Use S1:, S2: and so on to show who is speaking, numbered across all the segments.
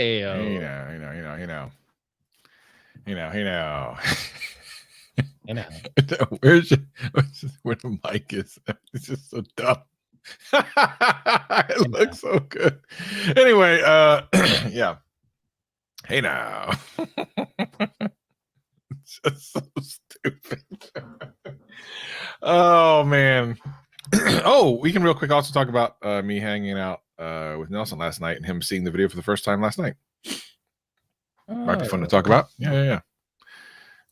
S1: Hey,
S2: you know. Where the mic is? It's just so dumb. It looks so good. Anyway, yeah. Hey now. It's just so stupid. Oh man. Oh, we can real quick also talk about me hanging out with Nelson last night and him seeing the video for the first time last night. Might be fun to talk about. Yeah.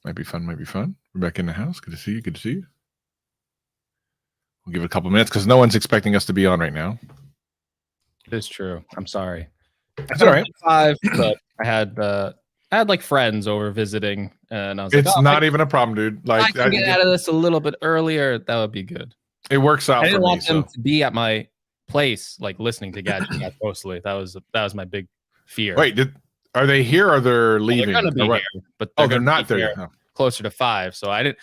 S2: Might be fun. We're back in the house. Good to see you. We'll give it a couple minutes because no one's expecting us to be on right now.
S1: It is true. I'm sorry.
S2: That's all right.
S1: 5, but I had like friends over visiting, and I was
S2: like, it's not even a problem, dude. Like,
S1: I can get out of this a little bit earlier. That would be good.
S2: It works out.
S1: I didn't want them to be at my place, like listening to Gadgetcast mostly. That was my big fear.
S2: Wait, are they here or they're leaving?
S1: They're gonna be here, but
S2: they're not there.
S1: Closer to 5, so I didn't.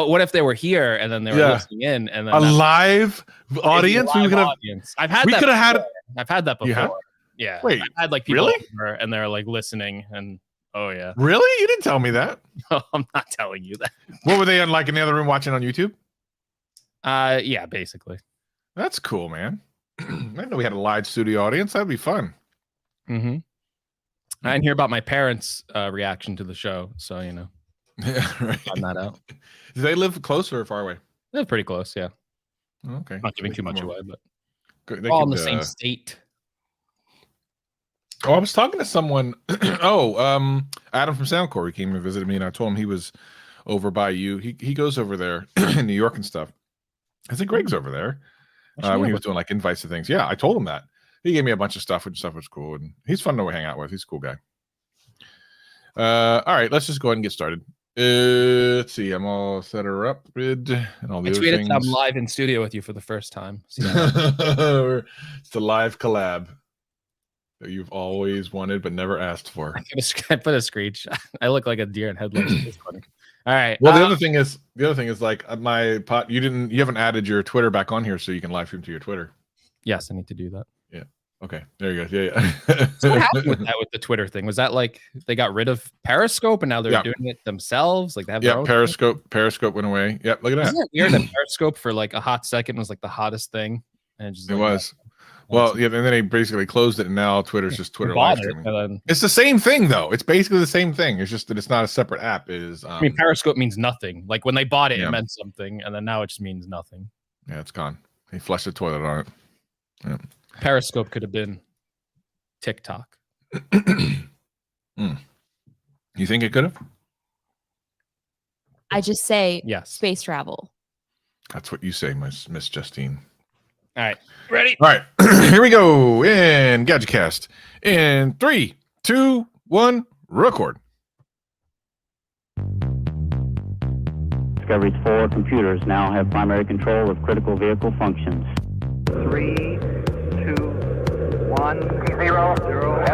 S1: What if they were here and then they were listening in, and then
S2: a live audience?
S1: We could have. I've had that before. Yeah.
S2: Wait,
S1: I've had like people over and they're like listening, and oh yeah.
S2: Really? You didn't tell me that.
S1: No, I'm not telling you that.
S2: What were they in, like in the other room watching on YouTube?
S1: Yeah, basically.
S2: That's cool, man. I didn't know we had a live studio audience. That'd be fun.
S1: Mm-hmm. I didn't hear about my parents' reaction to the show, so
S2: Yeah, right.
S1: Find that out.
S2: Do they live close or far away?
S1: They live pretty close, yeah.
S2: Okay.
S1: Not giving too much away, but
S2: they're
S1: all in the same state.
S2: Oh, I was talking to someone. Adam from Soundcore. He came and visited me, and I told him he was over by you. He goes over there in New York and stuff. I think Greg's over there when he was doing like invites to things. Yeah, I told him that. He gave me a bunch of stuff, which stuff was cool, and he's fun to hang out with. He's a cool guy. All right, let's just go ahead and get started. Let's see. I'm all set her up and all the other things.
S1: I'm live in studio with you for the first time.
S2: It's a live collab that you've always wanted but never asked for.
S1: I put a screech. I look like a deer in headlights. It's funny. All right.
S2: Well, the other thing is like my pot. You haven't added your Twitter back on here, so you can live stream to your Twitter.
S1: Yes, I need to do that.
S2: Yeah. Okay. There you go. Yeah.
S1: So what happened with that with the Twitter thing? Was that like they got rid of Periscope and now they're doing it themselves? Like they have their own
S2: Periscope. Thing? Periscope went away. Yep. Look at that.
S1: Isn't it weird that Periscope for like a hot second was like the hottest thing? And
S2: it was. Well, yeah, and then they basically closed it, and now Twitter's just Twitter live streaming. It's the same thing, though. It's basically the same thing. It's just that it's not a separate app. I
S1: mean, Periscope means nothing. Like when they bought it, it meant something, and then now it just means nothing.
S2: Yeah, it's gone. They flushed the toilet on it. Yeah.
S1: Periscope could have been TikTok.
S2: You think it could have?
S3: I just say
S1: yes.
S3: Space travel.
S2: That's what you say, Miss Justine.
S1: All right. Ready?
S2: All right. Here we go in Gadgetcast. In 3, 2, 1, record.
S4: Discovery's 4 computers now have primary control of critical vehicle functions.
S5: 3, 2, 1, 0, 0.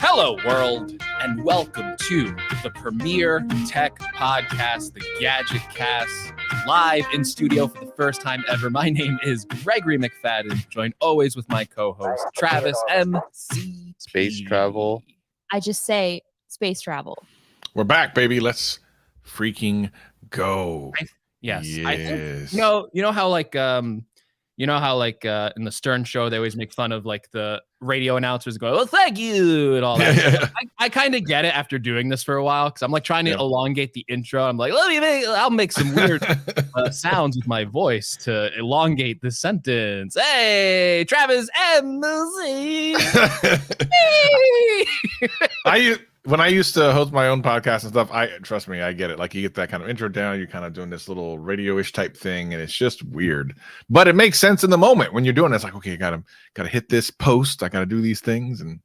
S1: Hello, world, and welcome to the premier tech podcast, the Gadgetcast, live in studio for the first time ever. My name is Gregory McFadden, joined always with my co-host, Travis MC.
S6: Space travel.
S3: I just say space travel.
S2: We're back, baby. Let's freaking go.
S1: Yes.
S2: Yes.
S1: I think, you know how like in the Stern show, they always make fun of like the radio announcers going, "Well, thank you," and all that.
S2: Yeah.
S1: I kind of get it after doing this for a while because I'm like trying to elongate the intro. I'm like, I'll make some weird sounds with my voice to elongate the sentence. Hey, Travis MC.
S2: When I used to host my own podcast and stuff, trust me, I get it. Like you get that kind of intro down, you're kind of doing this little radio-ish type thing, and it's just weird. But it makes sense in the moment when you're doing it. It's like, okay, I gotta hit this post, I gotta do these things, and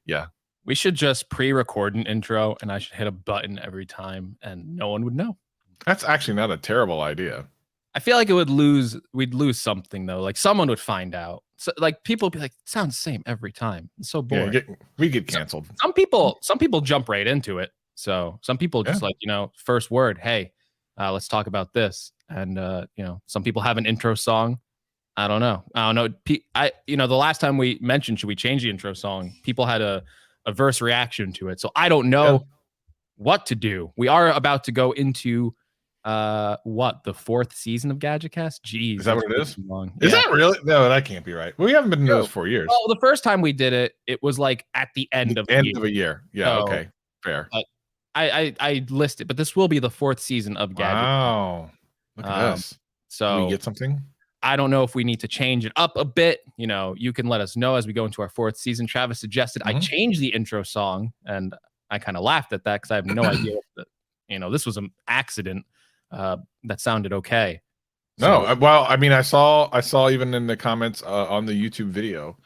S2: yeah.
S1: We should just pre-record an intro, and I should hit a button every time, and no one would know.
S2: That's actually not a terrible idea.
S1: I feel like we'd lose something though. Like someone would find out. So like people would be like, it sounds the same every time. It's so boring.
S2: Yeah, we get canceled.
S1: Some people jump right into it. So some people just like, first word, hey, let's talk about this. And, some people have an intro song. I don't know. The last time we mentioned, should we change the intro song? People had a adverse reaction to it. So I don't know what to do. We are about to go into the fourth season of Gadgetcast? Jeez.
S2: Is that what it is?
S1: Long.
S2: Is that really? No, that can't be right. We haven't been doing this 4 years.
S1: Well, the first time we did it, it was like at the end of
S2: a year. Yeah, so, okay. Fair.
S1: I listed, but this will be the fourth season of Gadget.
S2: Wow. Look at this.
S1: So
S2: can we get something?
S1: I don't know if we need to change it up a bit. You can let us know as we go into our fourth season. Travis suggested I change the intro song, and I kind of laughed at that because I have no idea what this was an accident. That sounded okay.
S2: So, well, I mean, I saw even in the comments on the YouTube video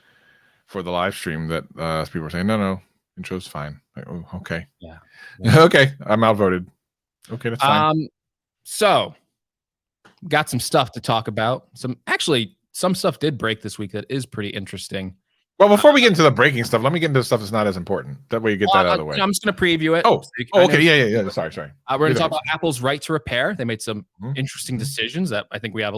S2: for the live stream that people were saying, no, intro's fine. Like, oh, okay.
S1: Yeah.
S2: Okay. I'm outvoted. Okay, that's fine.
S1: So got some stuff to talk about. Some stuff did break this week that is pretty interesting.
S2: Well, before we get into the breaking stuff, let me get into stuff that's not as important. That way you get that out of the way.
S1: I'm just going to preview it.
S2: Okay. Yeah. Sorry.
S1: We're going to talk about Apple's right to repair. They made some interesting decisions that I think we have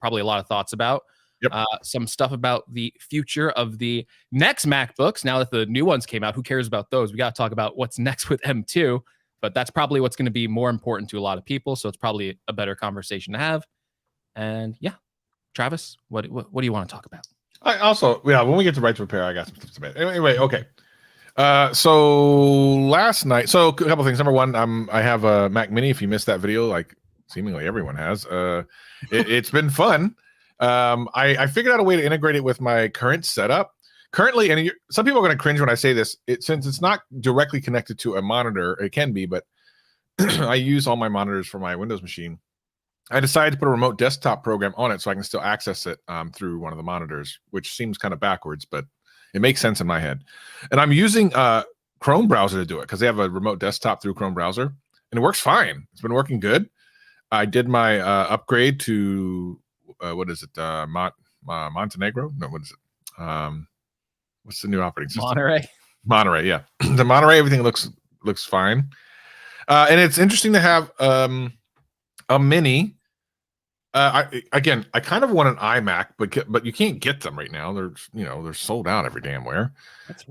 S1: probably a lot of thoughts about.
S2: Yep.
S1: Some stuff about the future of the next MacBooks. Now that the new ones came out, who cares about those? We got to talk about what's next with M2, but that's probably what's going to be more important to a lot of people. So it's probably a better conversation to have. And yeah, Travis, what do you want to talk about?
S2: I also, when we get to right to repair, I got some stuff to say. Anyway, okay. So last night, a couple things. Number one, I have a Mac Mini. If you missed that video, like seemingly everyone has, it's been fun. I figured out a way to integrate it with my current setup. Currently, and some people are going to cringe when I say this, since it's not directly connected to a monitor, it can be, but I use all my monitors for my Windows machine. I decided to put a remote desktop program on it so I can still access it through one of the monitors, which seems kind of backwards, but it makes sense in my head. And I'm using Chrome browser to do it because they have a remote desktop through Chrome browser, and it works fine. It's been working good. I did my upgrade to what is it? Montenegro? No, what is it? What's the new operating system? Monterey, yeah. The Monterey, everything looks fine. And it's interesting to have a mini. I kind of want an iMac, but you can't get them right now. They're sold out every damn where.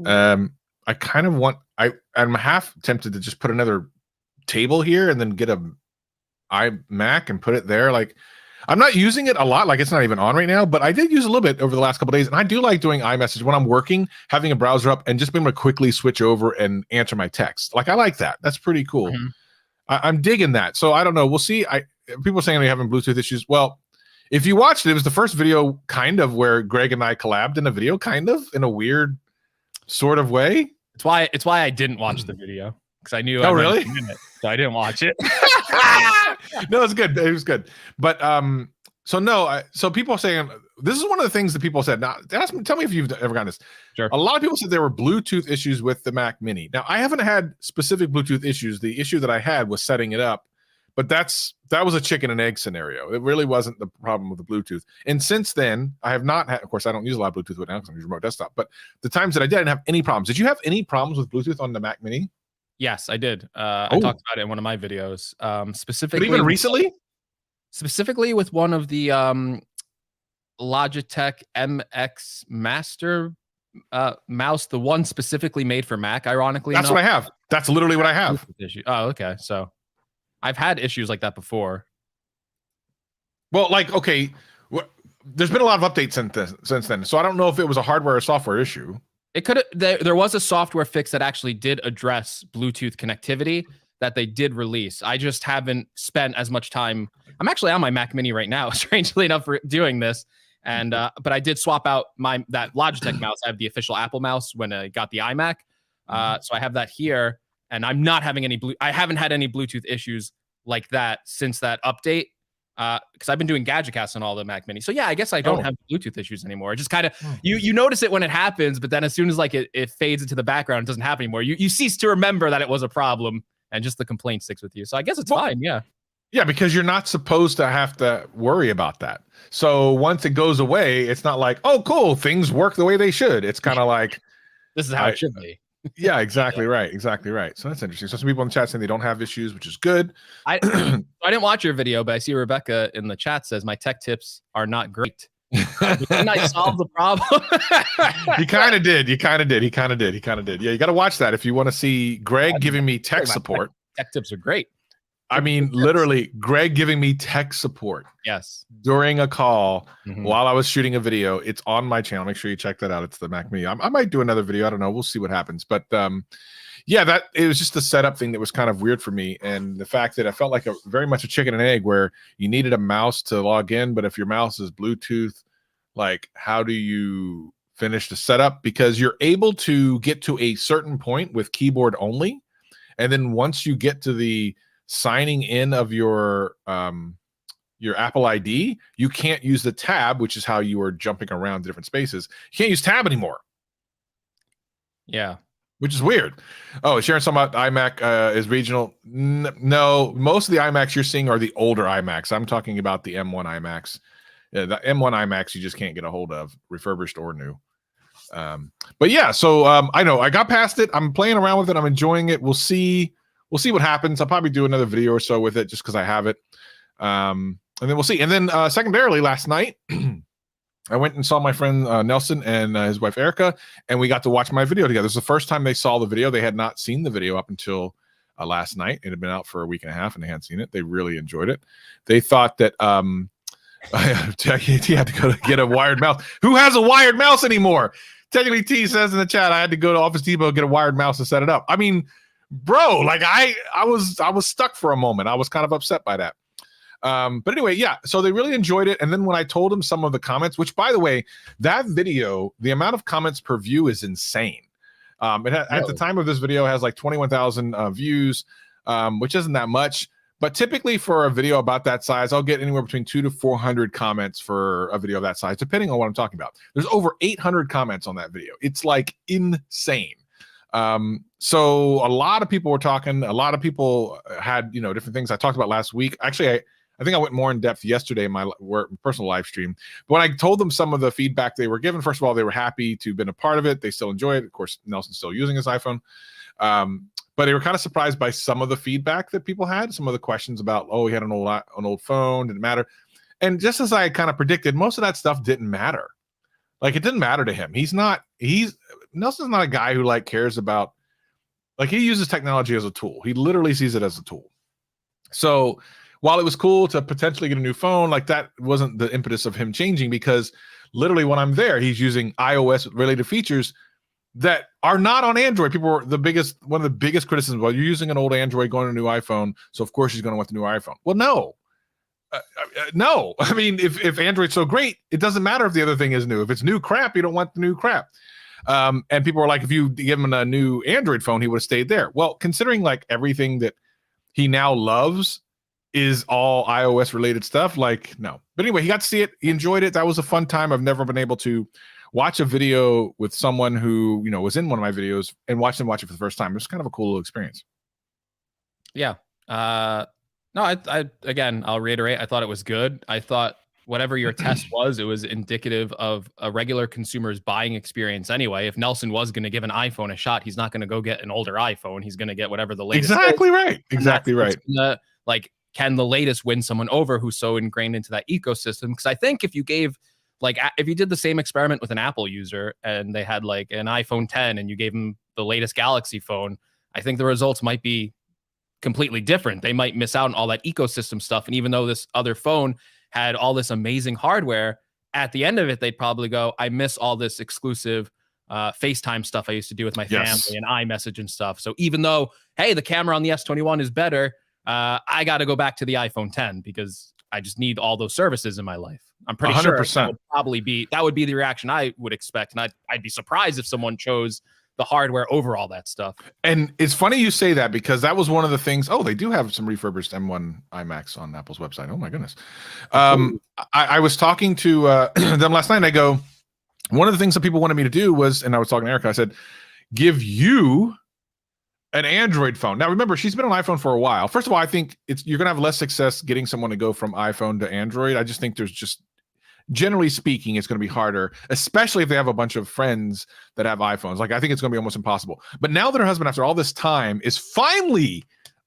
S2: I kind of want. I'm half tempted to just put another table here and then get a iMac and put it there. Like, I'm not using it a lot. Like, it's not even on right now, but I did use a little bit over the last couple of days, and I do like doing iMessage when I'm working, having a browser up, and just being able to quickly switch over and answer my text. Like, I like that. That's pretty cool. Mm-hmm. I'm digging that. So I don't know. We'll see. People are saying they're having Bluetooth issues. Well, if you watched it, it was the first video kind of where Greg and I collabed in a video, kind of in a weird sort of way.
S1: It's why I didn't watch the video, because I knew.
S2: Oh, really?
S1: So I didn't watch it.
S2: No, it's good. It was good. But so people are saying this is one of the things that people said. Now, tell me if you've ever gotten this.
S1: Sure.
S2: A lot of people said there were Bluetooth issues with the Mac Mini. Now, I haven't had specific Bluetooth issues. The issue that I had was setting it up, but that was a chicken and egg scenario. It really wasn't the problem with the Bluetooth. And since then, I have not had. Of course, I don't use a lot of Bluetooth right now because I'm using remote desktop. But the times that I didn't have any problems. Did you have any problems with Bluetooth on the Mac Mini?
S1: Yes, I did. I talked about it in one of my videos. Specifically,
S2: but even recently.
S1: Specifically with one of the Logitech MX Master mouse, the one specifically made for Mac, ironically.
S2: That's what I have. That's literally what I have.
S1: Oh, okay. So I've had issues like that before.
S2: Well, okay, there's been a lot of updates since then. So I don't know if it was a hardware or software issue.
S1: It could have. There was a software fix that actually did address Bluetooth connectivity that they did release. I just haven't spent as much time. I'm actually on my Mac Mini right now, strangely enough, for doing this. And but I did swap out that Logitech mouse. I have the official Apple mouse when I got the iMac. So I have that here, and I'm not having I haven't had any Bluetooth issues like that since that update. Because I've been doing Gadgetcast on all the Mac Mini. So yeah, I guess I don't have Bluetooth issues anymore. It just kind of you notice it when it happens, but then as soon as it fades into the background, it doesn't happen anymore. You cease to remember that it was a problem. And just the complaint sticks with you. So I guess it's fine. Yeah.
S2: Yeah, because you're not supposed to have to worry about that. So once it goes away, it's not like, oh, cool, things work the way they should. It's kind of like,
S1: this is how it should be.
S2: Yeah, exactly right. Exactly right. So that's interesting. So some people in the chat saying they don't have issues, which is good.
S1: I didn't watch your video, but I see Rebecca in the chat says my tech tips are not great. Didn't I solve the problem?
S2: You kind of did. You kind of did. He kind of did. He kind of did. Yeah, you got to watch that if you want to see Greg giving me tech support.
S1: Tech tips are great.
S2: I mean, literally, Greg giving me tech support.
S1: Yes.
S2: During a call while I was shooting a video. It's on my channel. Make sure you check that out. It's the Mac Mini. I might do another video. I don't know. We'll see what happens. But yeah, that it was just a setup thing that was kind of weird for me. And the fact that I felt like very much a chicken and egg where you needed a mouse to log in. But if your mouse is Bluetooth, like how do you finish the setup? Because you're able to get to a certain point with keyboard only. And then once you get to the signing in of your Apple ID, you can't use the tab, which is how you are jumping around different spaces. You can't use tab anymore.
S1: Yeah.
S2: Which is weird. Oh, Sharon's talking about iMac is regional. No, most of the iMacs you're seeing are the older iMacs. I'm talking about the M1 iMacs. The M1 iMacs you just can't get a hold of, refurbished or new. But yeah, so I know I got past it. I'm playing around with it. I'm enjoying it. We'll see what happens. I'll probably do another video or so with it just because I have it. And then we'll see. And then secondarily, last night, I went and saw my friend Nelson and his wife Erica, and we got to watch my video together. This is the first time they saw the video. They had not seen the video up until last night. It had been out for a week and a half, and they hadn't seen it. They really enjoyed it. They thought that he had to go to get a wired mouse. Who has a wired mouse anymore? Technically, T says in the chat, I had to go to Office Depot, get a wired mouse to set it up. I mean, bro, like I was stuck for a moment. I was kind of upset by that. But anyway, yeah, so they really enjoyed it. And then when I told them some of the comments, which by the way, that video, the amount of comments per view is insane. At the time of this video has like 21,000 views, which isn't that much. But typically for a video about that size, I'll get anywhere between 200 to 400 comments for a video of that size, depending on what I'm talking about. There's over 800 comments on that video. It's like insane. So a lot of people were talking. A lot of people had, different things I talked about last week. Actually, I think I went more in depth yesterday in my personal live stream. But when I told them some of the feedback they were given, first of all, they were happy to have been a part of it. They still enjoy it. Of course, Nelson's still using his iPhone. But they were kind of surprised by some of the feedback that people had, some of the questions about, he had an old phone, didn't matter. And just as I kind of predicted, most of that stuff didn't matter. Like, it didn't matter to him. Nelson's not a guy who cares about, he uses technology as a tool. He literally sees it as a tool. So while it was cool to potentially get a new phone, that wasn't the impetus of him changing, because literally when I'm there, he's using iOS related features that are not on Android. People were one of the biggest criticisms. Well, you're using an old Android going to a new iPhone, so of course he's going to want the new iPhone. Well, no. No. I mean, if Android's so great, it doesn't matter if the other thing is new. If it's new crap, you don't want the new crap. And people were like, if you give him a new Android phone, he would have stayed there. Well, considering everything that he now loves is all iOS related stuff, no. But anyway, he got to see it. He enjoyed it. That was a fun time. I've never been able to watch a video with someone who, was in one of my videos and watch them watch it for the first time. It was kind of a cool little experience.
S1: Yeah. No, again, I'll reiterate, I thought it was good. I thought whatever your test was, it was indicative of a regular consumer's buying experience anyway. If Nelson was going to give an iPhone a shot, he's not going to go get an older iPhone. He's going to get whatever the latest
S2: Exactly
S1: is.
S2: Right. Exactly right.
S1: Can the latest win someone over who's so ingrained into that ecosystem? Because I think if you gave, if you did the same experiment with an Apple user and they had an iPhone 10 and you gave them the latest Galaxy phone, I think the results might be completely different. They might miss out on all that ecosystem stuff. And even though this other phone had all this amazing hardware, at the end of it, they'd probably go, I miss all this exclusive FaceTime stuff I used to do with my family and iMessage and stuff. So even though, hey, the camera on the S21 is better, I got to go back to the iPhone 10 because I just need all those services in my life. I'm pretty 100%. Sure that would be the reaction I would expect. And I'd be surprised if someone chose the hardware over all that stuff.
S2: And it's funny you say that, because that was one of the things. Oh, they do have some refurbished M1 iMacs on Apple's website. Oh my goodness. I was talking to them last night and I go, one of the things that people wanted me to do was, and I was talking to Erica, I said, give you an Android phone. Now, remember, she's been on iPhone for a while. First of all, I think you're going to have less success getting someone to go from iPhone to Android. I just think there's just generally speaking, it's going to be harder, especially if they have a bunch of friends that have iPhones. Like, I think it's going to be almost impossible. But now that her husband, after all this time, is finally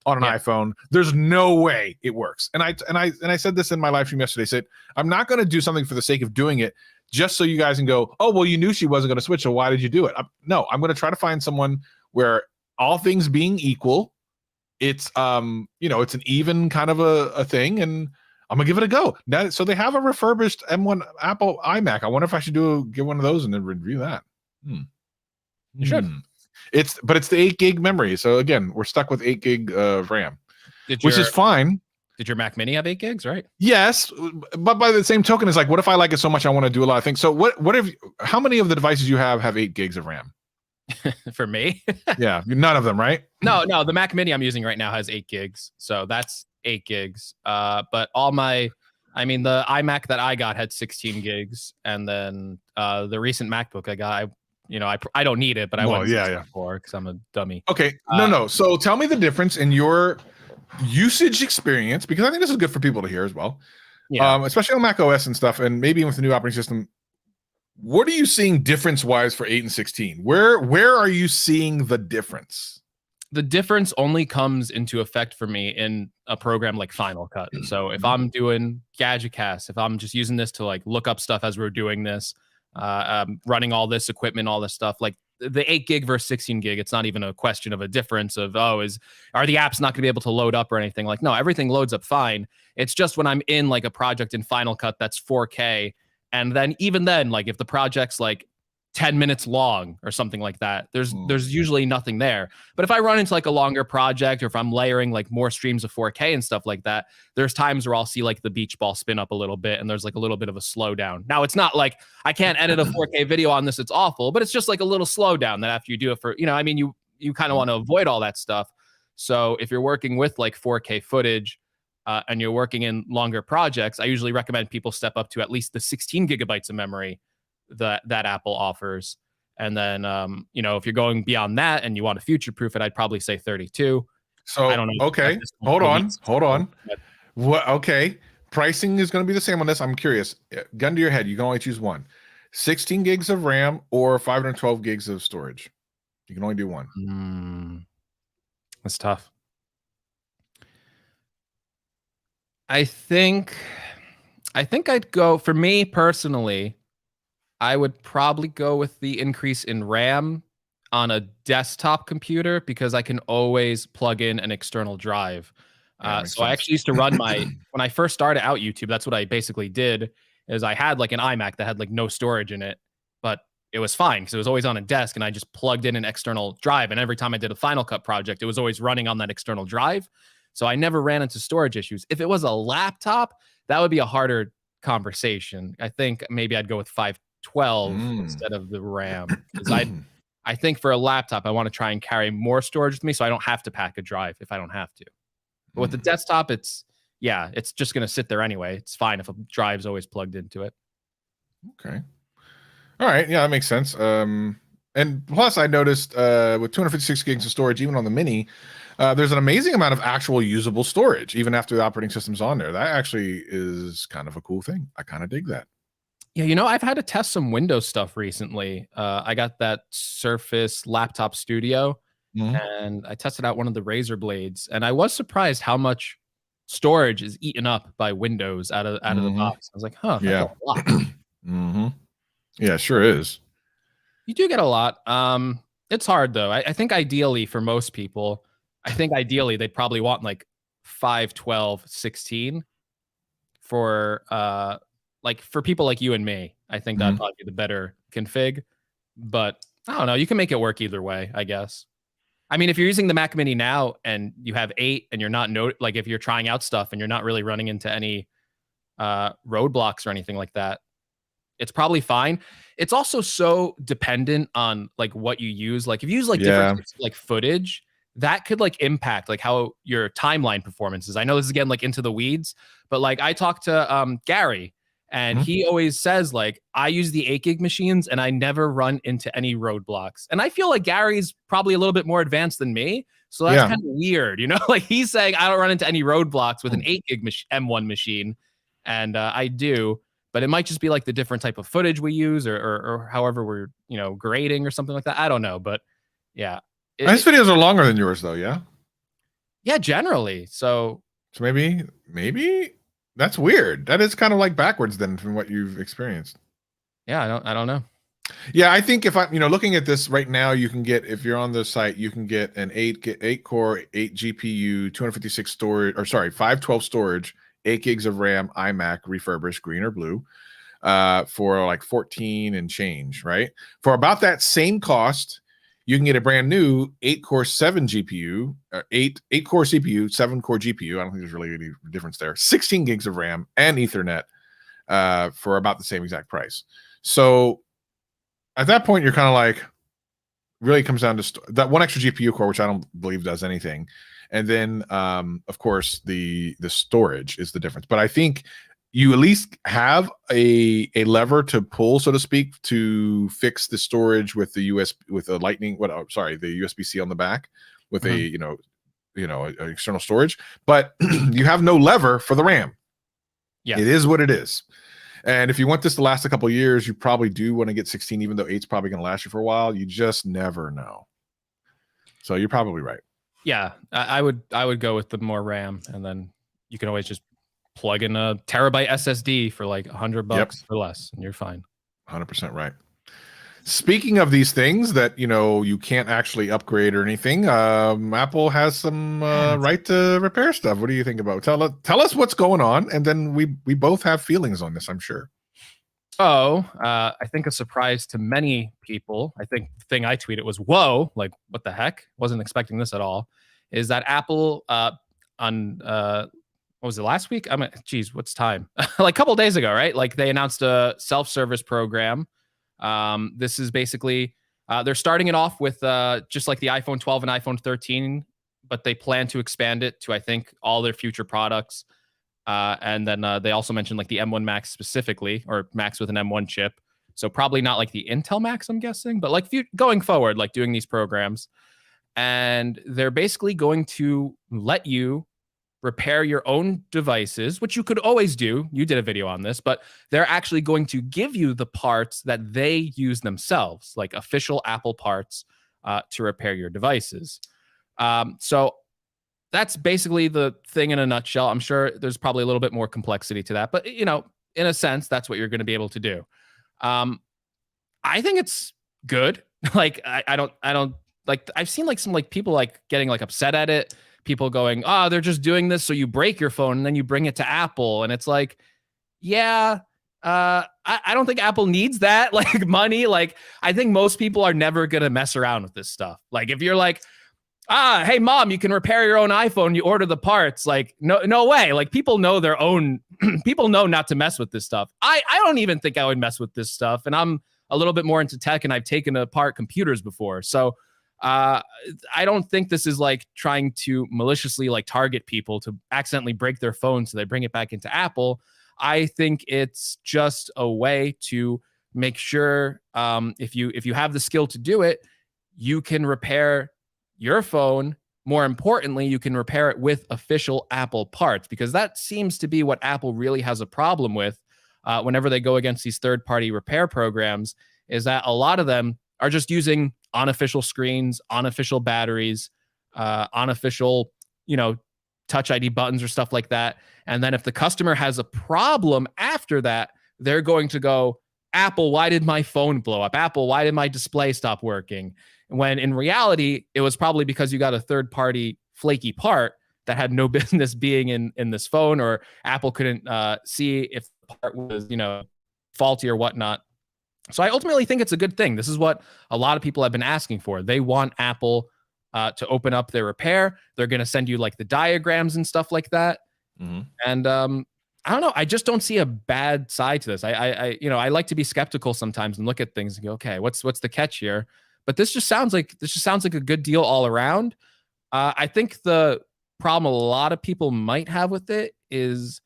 S2: on an iPhone, there's no way it works. And I said this in my live stream yesterday. I said, I'm not going to do something for the sake of doing it just so you guys can go, oh, well, you knew she wasn't going to switch, so why did you do it? No, I'm going to try to find someone where, all things being equal, it's it's an even kind of a thing, and I'm gonna give it a go. Now, so they have a refurbished M1 Apple iMac. I wonder if I should get one of those and then review that.
S1: You should.
S2: It's the 8 gig memory. So again, we're stuck with 8 gig RAM, which is fine.
S1: Did your Mac Mini have 8 gigs, right?
S2: Yes, but by the same token, it's like, what if I like it so much I want to do a lot of things? So how many of the devices you have 8 gigs of RAM?
S1: For me?
S2: Yeah, none of them, right?
S1: No, the Mac Mini I'm using right now has 8 gigs. So that's 8 gigs. But the iMac that I got had 16 gigs. And then the recent MacBook I got, I don't need it, but I want it for because I'm a dummy.
S2: Okay, no. So tell me the difference in your usage experience, because I think this is good for people to hear as well. Yeah. Especially on Mac OS and stuff, and maybe with the new operating system. What are you seeing difference-wise for 8 and 16? Where are you seeing the difference?
S1: The difference only comes into effect for me in a program like Final Cut. So if I'm doing Gadgetcast, if I'm just using this to like look up stuff as we're doing this, running all this equipment, all this stuff, like the 8 gig versus 16 gig, it's not even a question of a difference of, are the apps not going to be able to load up or anything? Like, no, everything loads up fine. It's just when I'm in like a project in Final Cut that's 4K, and then even then, like if the project's like 10 minutes long or something like that, there's usually nothing there. But if I run into like a longer project, or if I'm layering like more streams of 4K and stuff like that, there's times where I'll see like the beach ball spin up a little bit, and there's like a little bit of a slowdown. Now, it's not like I can't edit a 4K video on this, it's awful, but it's just like a little slowdown that after you do it for, you kind of want to avoid all that stuff. So if you're working with like 4K footage, and you're working in longer projects, I usually recommend people step up to at least the 16 gigabytes of memory that Apple offers. And then, if you're going beyond that and you want to future-proof it, I'd probably say 32.
S2: So, I don't know. Okay, hold on. What? Okay, pricing is going to be the same on this. I'm curious. Gun to your head, you can only choose one: 16 gigs of RAM or 512 gigs of storage. You can only do one.
S1: That's tough. I think I'd go, for me personally, I would probably go with the increase in RAM on a desktop computer, because I can always plug in an external drive. So I actually used to run when I first started out YouTube, that's what I basically did, is I had like an iMac that had like no storage in it, but it was fine because it was always on a desk, and I just plugged in an external drive. And every time I did a Final Cut project, it was always running on that external drive. So I never ran into storage issues. If it was a laptop, that would be a harder conversation. I think maybe I'd go with 512 instead of the RAM. Because I think for a laptop, I want to try and carry more storage with me, so I don't have to pack a drive if I don't have to. But with the desktop, it's just going to sit there anyway. It's fine if a drive's always plugged into it.
S2: Okay. All right. Yeah, that makes sense. And plus, I noticed with 256 gigs of storage, even on the Mini, there's an amazing amount of actual usable storage, even after the operating system's on there. That actually is kind of a cool thing. I kind of dig that.
S1: Yeah, I've had to test some Windows stuff recently. I got that Surface Laptop Studio, and I tested out one of the Razer blades, and I was surprised how much storage is eaten up by Windows out of the box. I was like, that's a lot.
S2: Yeah, it sure is.
S1: You do get a lot. It's hard though. I think ideally for most people, they'd probably want like 512, 16 for for people like you and me. I think that'd probably be the better config. But I don't know. You can make it work either way, I guess. I mean, if you're using the Mac Mini now and you have 8 and you're not if you're trying out stuff and you're not really running into any roadblocks or anything like that, it's probably fine. It's also so dependent on like what you use. Like if you use like different like footage, that could like impact like how your timeline performance is. I know this is again like into the weeds, but like I talked to Gary, and he always says like, I use the 8 gig machines and I never run into any roadblocks. And I feel like Gary's probably a little bit more advanced than me. So that's kind of weird, Like he's saying I don't run into any roadblocks with an 8 gig M1 machine. And I do. but it might just be like the different type of footage we use or however we're, grading or something like that. I don't know, but yeah.
S2: His videos are longer than yours though. Yeah.
S1: Yeah, generally. So
S2: maybe that's weird. That is kind of like backwards then from what you've experienced.
S1: Yeah, I don't know.
S2: Yeah, I think if I'm, looking at this right now, you can get, if you're on the site, you can get an 8 core, 8 GPU, 256 storage, 512 storage, 8 gigs of RAM, iMac, refurbished, green or blue, for like 14 and change, right? For about that same cost, you can get a brand new 8 core 7 GPU, 8 core CPU, 7 core GPU. I don't think there's really any difference there. 16 gigs of RAM and Ethernet for about the same exact price. So at that point, you're kind of like, really comes down to that one extra GPU core, which I don't believe does anything. And then, of course, the storage is the difference. But I think you at least have a lever to pull, so to speak, to fix the storage with the the USB-C on the back with a external storage. But you have no lever for the RAM.
S1: Yeah,
S2: it is what it is. And if you want this to last a couple of years, you probably do want to get 16, even though 8's probably going to last you for a while. You just never know. So you're probably right.
S1: Yeah, I would go with the more RAM, and then you can always just plug in a terabyte SSD for like $100 or less, and you're fine.
S2: 100% right. Speaking of these things that you can't actually upgrade or anything, Apple has some right to repair stuff. What do you think about? Tell us what's going on, and then we both have feelings on this, I'm sure.
S1: Oh, I think a surprise to many people. I think the thing I tweeted was, "Whoa! Like what the heck? Wasn't expecting this at all." Is that Apple on what was it last week? Geez, what's time? Like a couple days ago, right? Like they announced a self-service program. This is basically they're starting it off with just like the iPhone 12 and iPhone 13, but they plan to expand it to, I think, all their future products. And then they also mentioned like the M1 Max specifically, or Max with an M1 chip. So probably not like the Intel Max, I'm guessing, but like going forward, like doing these programs. And they're basically going to let you repair your own devices, which you could always do. You did a video on this, but they're actually going to give you the parts that they use themselves, like official Apple parts, to repair your devices. So that's basically the thing in a nutshell. I'm sure there's probably a little bit more complexity to that, but in a sense, that's what you're going to be able to do. I think it's good. Like I don't like, I've seen like some like people like getting like upset at it. People going, oh, they're just doing this so you break your phone and then you bring it to Apple. And it's like, yeah, I don't think Apple needs that like money. Like, I think most people are never going to mess around with this stuff. Like, if you're like, hey, mom, you can repair your own iPhone, you order the parts. Like, no way. Like, people know their own, people know not to mess with this stuff. I don't even think I would mess with this stuff. And I'm a little bit more into tech, and I've taken apart computers before. So, I don't think this is like trying to maliciously like target people to accidentally break their phone so they bring it back into Apple. I think it's just a way to make sure if you have the skill to do it, you can repair your phone. More importantly, you can repair it with official Apple parts, because that seems to be what Apple really has a problem with whenever they go against these third-party repair programs, is that a lot of them are just using unofficial screens, unofficial batteries, unofficial, Touch ID buttons or stuff like that. And then if the customer has a problem after that, they're going to go, Apple, why did my phone blow up? Apple, why did my display stop working? When in reality, it was probably because you got a third-party flaky part that had no business being in this phone, or Apple couldn't see if the part was, faulty or whatnot. So I ultimately think it's a good thing. This is what a lot of people have been asking for. They want Apple to open up their repair. They're going to send you like the diagrams and stuff like that. Mm-hmm. And I don't know. I just don't see a bad side to this. I like to be skeptical sometimes and look at things and go, okay, what's the catch here? But this just sounds like a good deal all around. I think the problem a lot of people might have with it is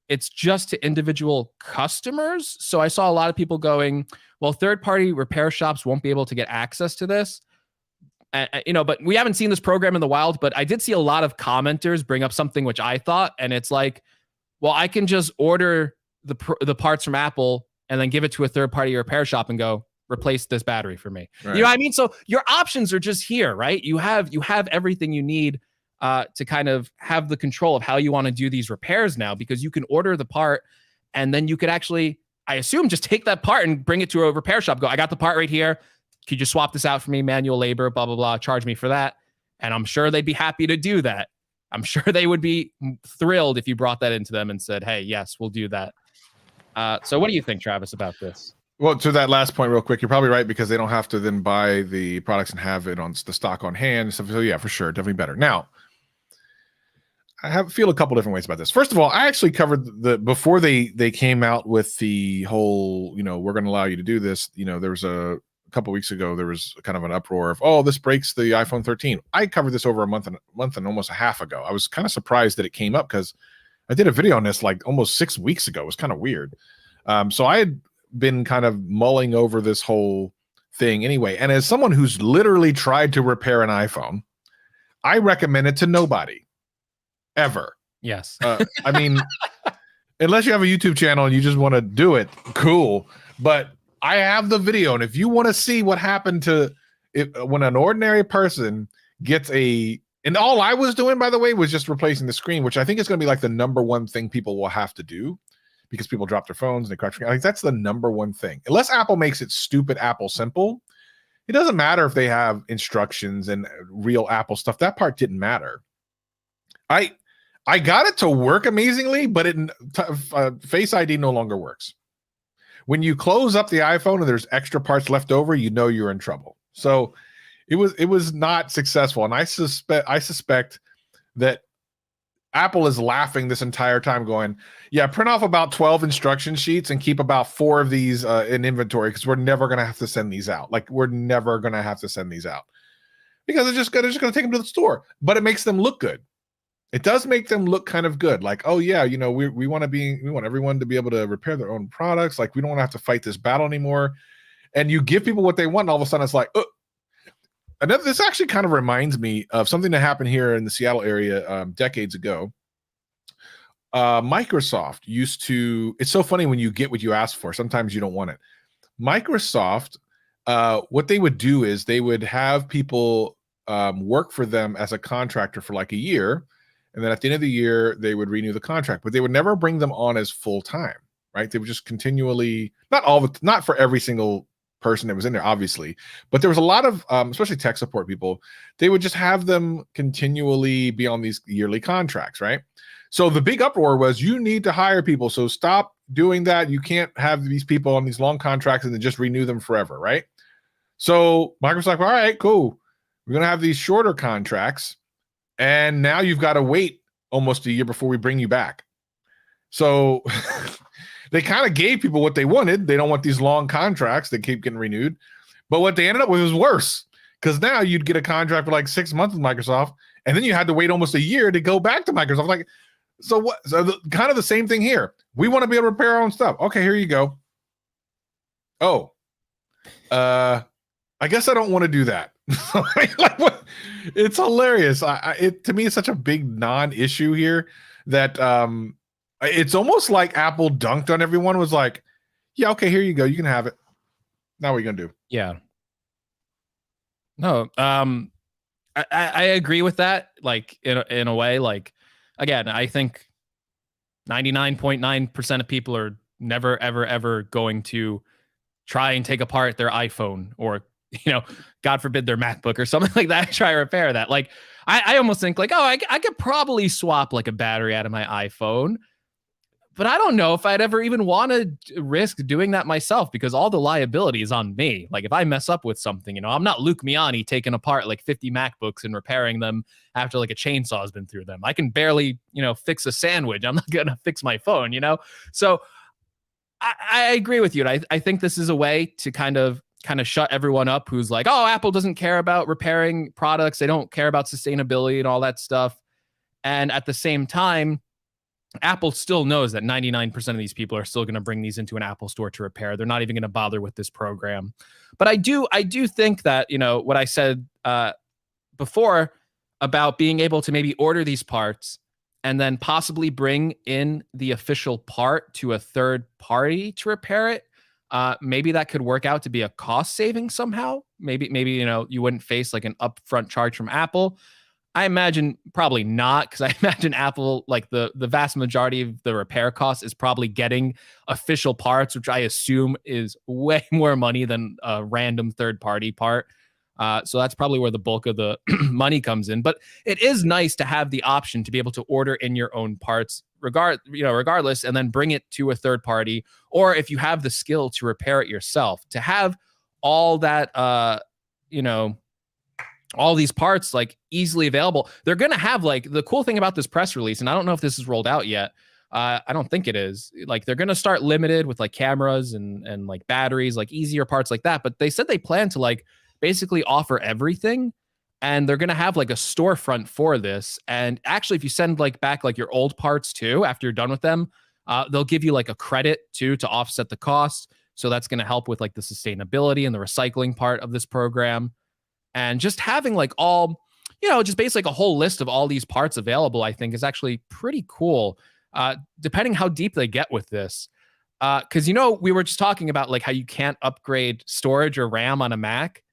S1: it's just to individual customers. So I saw a lot of people going, well, third-party repair shops won't be able to get access to this. But we haven't seen this program in the wild, but I did see a lot of commenters bring up something which I thought, and it's like, well, I can just order the parts from Apple and then give it to a third party repair shop and go, replace this battery for me.
S2: Right.
S1: You know what I mean? So your options are just here, right? You have everything you need to kind of have the control of how you want to do these repairs now, because you can order the part and then you could actually, I assume, just take that part and bring it to a repair shop. Go, I got the part right here. Could you just swap this out for me? Manual labor, blah, blah, blah. Charge me for that. And I'm sure they'd be happy to do that. I'm sure they would be thrilled if you brought that into them and said, hey, yes, we'll do that. So what do you think, Travis, about this?
S2: Well, to that last point real quick, you're probably right, because they don't have to then buy the products and have it on the stock on hand and stuff. So yeah, for sure. Definitely better. Now, I feel a couple different ways about this. First of all, I actually covered before they came out with the whole, we're going to allow you to do this. There was a couple weeks ago, there was kind of an uproar of, oh, this breaks the iPhone 13. I covered this over a month and almost a half ago. I was kind of surprised that it came up, because I did a video on this like almost 6 weeks ago. It was kind of weird. So I had been kind of mulling over this whole thing anyway. And as someone who's literally tried to repair an iPhone, I recommend it to nobody ever.
S1: Yes.
S2: I mean, unless you have a YouTube channel and you just want to do it, cool. But I have the video, and if you want to see what happened to it when an ordinary person gets and all I was doing, by the way, was just replacing the screen, which I think is going to be like the number one thing people will have to do, because people drop their phones and they crack screen. Like, that's the number one thing. Unless Apple makes it stupid Apple simple, it doesn't matter if they have instructions and real Apple stuff. That part didn't matter. I got it to work amazingly, but Face ID no longer works. When you close up the iPhone and there's extra parts left over, you're in trouble. So it was not successful, and I suspect that Apple is laughing this entire time, going, yeah, print off about 12 instruction sheets and keep about 4 of these in inventory, because we're never going to have to send these out. Like, we're never going to have to send these out, because they're just going to take them to the store. But it makes them look good. It does make them look kind of good. Like, oh yeah, we want everyone to be able to repair their own products. Like, we don't want to have to fight this battle anymore. And you give people what they want, and all of a sudden it's like, this actually kind of reminds me of something that happened here in the Seattle area decades ago. Microsoft used to, it's so funny when you get what you ask for, sometimes you don't want it. Microsoft, what they would do is they would have people work for them as a contractor for like a year. And then at the end of the year, they would renew the contract, but they would never bring them on as full-time, right? They would just continually, not for every single person that was in there, obviously, but there was a lot of, especially tech support people, they would just have them continually be on these yearly contracts, right? So the big uproar was, you need to hire people. So stop doing that. You can't have these people on these long contracts and then just renew them forever, right? So Microsoft's like, all right, cool. We're going to have these shorter contracts. And now you've got to wait almost a year before we bring you back. So they kind of gave people what they wanted. They don't want these long contracts that keep getting renewed. But what they ended up with was worse, because now you'd get a contract for like 6 months with Microsoft, and then you had to wait almost a year to go back to Microsoft. Like, so what? So kind of the same thing here. We want to be able to repair our own stuff. Okay, here you go. Oh, I guess I don't want to do that. Like, what? It's hilarious. To me, it's such a big non-issue here that it's almost like Apple dunked on everyone. Was like, yeah, okay, here you go, you can have it. Now what are you gonna do?
S1: Yeah. No, I agree with that. Like, in a way, like, again, I think 99.9% of people are never, ever, ever going to try and take apart their iPhone, or, God forbid, their MacBook or something like that, try to repair that. Like, I almost think like, oh, I could probably swap like a battery out of my iPhone, but I don't know if I'd ever even want to risk doing that myself, because all the liability is on me. Like, if I mess up with something, I'm not Luke Miani taking apart like 50 MacBooks and repairing them after like a chainsaw has been through them. I can barely, fix a sandwich. I'm not going to fix my phone, So I agree with you. And I think this is a way to kind of shut everyone up who's like, oh, Apple doesn't care about repairing products. They don't care about sustainability and all that stuff. And at the same time, Apple still knows that 99% of these people are still going to bring these into an Apple store to repair. They're not even going to bother with this program. But I do think that, what I said before about being able to maybe order these parts and then possibly bring in the official part to a third party to repair it. Maybe that could work out to be a cost saving somehow. Maybe you wouldn't face like an upfront charge from Apple. I imagine probably not, because I imagine Apple, like the vast majority of the repair cost is probably getting official parts, which I assume is way more money than a random third party part. So that's probably where the bulk of the money comes in. But it is nice to have the option to be able to order in your own parts, regardless, and then bring it to a third party, or if you have the skill to repair it yourself, to have all that, all these parts like easily available. They're going to have, like, the cool thing about this press release, and I don't know if this is rolled out yet. I don't think it is. Like, they're going to start limited with like cameras and like batteries, like easier parts like that. But they said they plan to like basically offer everything, and they're going to have like a storefront for this. And actually, if you send like back like your old parts too, after you're done with them, they'll give you like a credit too to offset the cost. So that's going to help with like the sustainability and the recycling part of this program. And just having like all, just basically like a whole list of all these parts available, I think is actually pretty cool, depending how deep they get with this. Because, we were just talking about like how you can't upgrade storage or RAM on a Mac.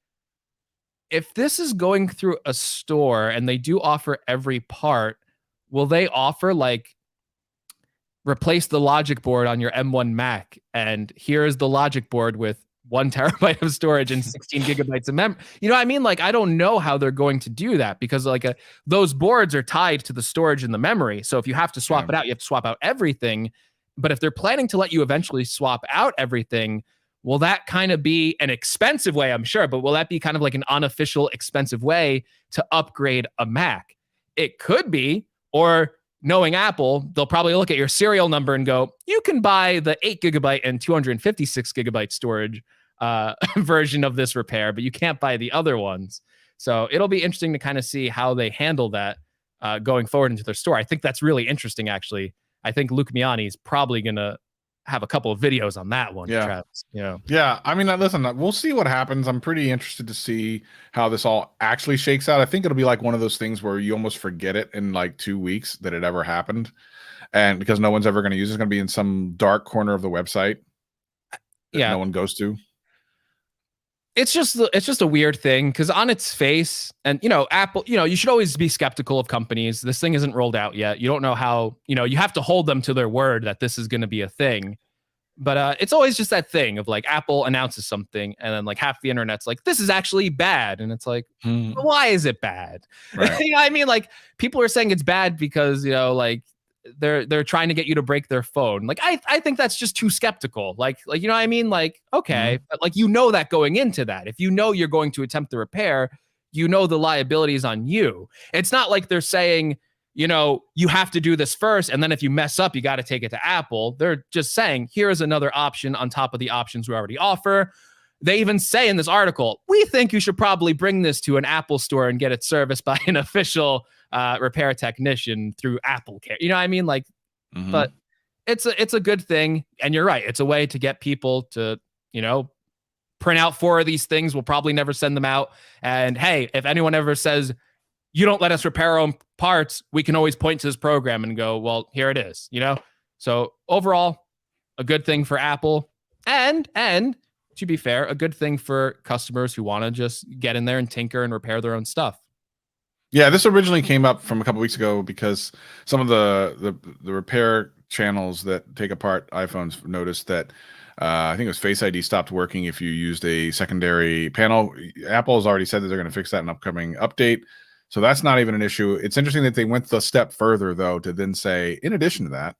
S1: If this is going through a store and they do offer every part, will they offer like replace the logic board on your M1 Mac, and here is the logic board with 1 terabyte of storage and 16 gigabytes of memory? You know what I mean? Like, I don't know how they're going to do that, because like those boards are tied to the storage and the memory. So if you have to swap it out, you have to swap out everything. But if they're planning to let you eventually swap out everything, will that kind of be an expensive way? I'm sure, but will that be kind of like an unofficial expensive way to upgrade a Mac? It could be, or knowing Apple, they'll probably look at your serial number and go, you can buy the 8 gigabyte and 256 gigabyte storage version of this repair, but you can't buy the other ones. So it'll be interesting to kind of see how they handle that going forward into their store. I think that's really interesting, actually. I think Luke Miani is probably going to have a couple of videos on that one.
S2: Yeah.
S1: Travis.
S2: Yeah. I mean, listen, we'll see what happens. I'm pretty interested to see how this all actually shakes out. I think it'll be like one of those things where you almost forget it in like 2 weeks that it ever happened. And because no one's ever going to use it, it's going to be in some dark corner of the website that no one goes to.
S1: It's just a weird thing, because on its face, and Apple, you should always be skeptical of companies. This thing isn't rolled out yet. You don't know how, you have to hold them to their word that this is going to be a thing. But it's always just that thing of like Apple announces something and then like half the internet's like, this is actually bad. And it's like, why is it bad? Right. You know what I mean? Like, people are saying it's bad because, like, they're trying to get you to break their phone. Like, I think that's just too skeptical. Like, you know what I mean? Like, okay, but like, that going into that, if you're going to attempt the repair, the liability is on you. It's not like they're saying, you have to do this first, and then if you mess up, you got to take it to Apple. They're just saying, here is another option on top of the options we already offer. They even say in this article, we think you should probably bring this to an Apple store and get it serviced by an official repair technician through Apple Care. You know what I mean? Like, but it's a good thing. And you're right. It's a way to get people to, print out 4 of these things. We'll probably never send them out. And hey, if anyone ever says, you don't let us repair our own parts, we can always point to this program and go, well, here it is, So overall, a good thing for Apple, and to be fair, a good thing for customers who want to just get in there and tinker and repair their own stuff.
S2: Yeah, this originally came up from a couple weeks ago because some of the repair channels that take apart iPhones noticed that I think it was Face ID stopped working if you used a secondary panel. Apple has already said that they're going to fix that in an upcoming update. So that's not even an issue. It's interesting that they went the step further, though, to then say, in addition to that,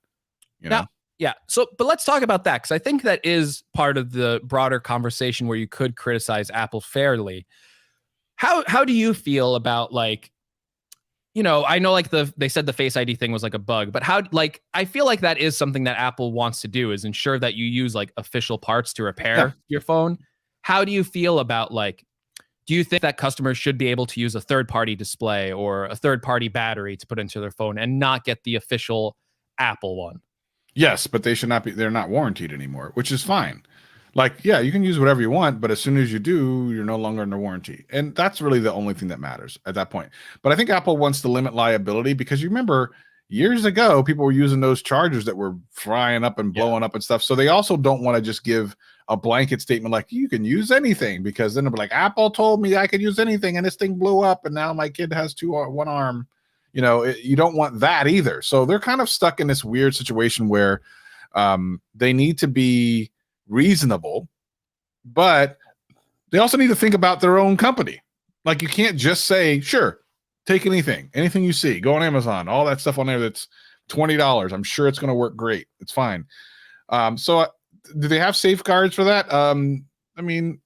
S1: Yeah. So, but let's talk about that, because I think that is part of the broader conversation where you could criticize Apple fairly. How do you feel about, like, I know like they said the Face ID thing was like a bug, but I feel like that is something that Apple wants to do, is ensure that you use like official parts to repair your phone. How do you feel about, like, do you think that customers should be able to use a third-party display or a third-party battery to put into their phone and not get the official Apple one?
S2: Yes, but they should not be. They're not warranted anymore, which is fine. Like, yeah, you can use whatever you want, but as soon as you do, you're no longer under warranty. And that's really the only thing that matters at that point. But I think Apple wants to limit liability, because you remember, years ago, people were using those chargers that were frying up and blowing up and stuff. So they also don't want to just give a blanket statement like you can use anything, because then they'll be like, Apple told me I could use anything and this thing blew up and now my kid has one arm. You don't want that either. So they're kind of stuck in this weird situation where they need to be reasonable, but they also need to think about their own company. Like, you can't just say, sure, take anything you see, go on Amazon, all that stuff on there that's $20. I'm sure it's going to work great. It's fine. So do they have safeguards for that? I mean,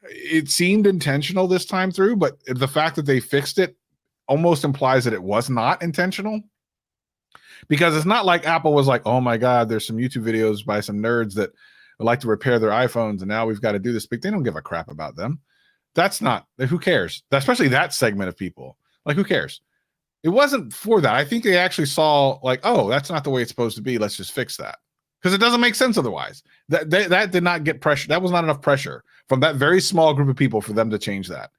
S2: it seemed intentional this time through, but the fact that they fixed it almost implies that it was not intentional, because it's not like Apple was like, oh my God, there's some YouTube videos by some nerds that would like to repair their iPhones and now we've got to do this. But they don't give a crap about them. That's not, who cares? Especially that segment of people. Like, who cares? It wasn't for that. I think they actually saw like, oh, that's not the way it's supposed to be. Let's just fix that. Because it doesn't make sense otherwise. That did not get pressure. That was not enough pressure from that very small group of people for them to change that.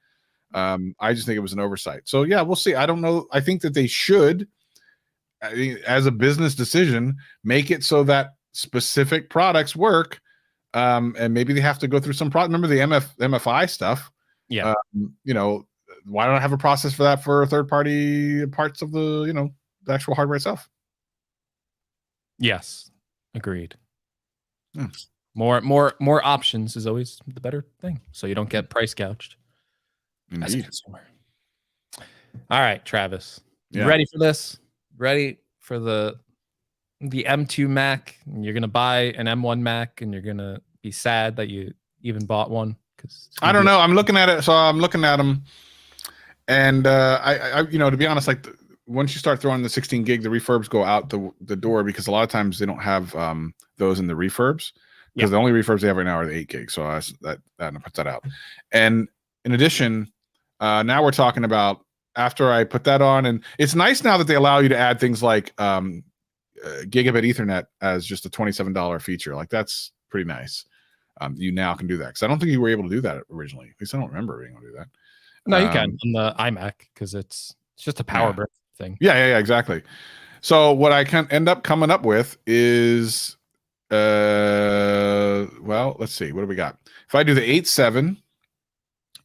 S2: I just think it was an oversight. So yeah, we'll see. I don't know. I think that they should, as a business decision, make it so that specific products work. And maybe they have to go through some product. Remember the MFI stuff?
S1: Yeah.
S2: Why don't I have a process for that for third-party parts of the actual hardware itself?
S1: Yes. Agreed.
S2: Hmm.
S1: More options is always the better thing, so you don't get price gouged as a
S2: Indeed.
S1: consumer. All right, Travis, you
S2: Yeah.
S1: ready for this? Ready for the M2 Mac? You're gonna buy an M1 Mac, and you're gonna be sad that you even bought one. Because
S2: I don't know. I'm looking at it, so I'm looking at them, and I to be honest, like once you start throwing the 16 gig, the refurbs go out the door, because a lot of times they don't have those in the refurbs, because the only refurbs they have right now are the 8 gig. So that puts that out. And in addition, now we're talking about, after I put that on, and it's nice now that they allow you to add things like gigabit Ethernet as just a $27 feature. Like, that's pretty nice. You now can do that, because I don't think you were able to do that originally. At least I don't remember being able to do that.
S1: No, you can on the iMac, because it's just a power brick thing.
S2: Yeah, exactly. So what I can end up coming up with is, well, let's see. What do we got? If I do the 8-7,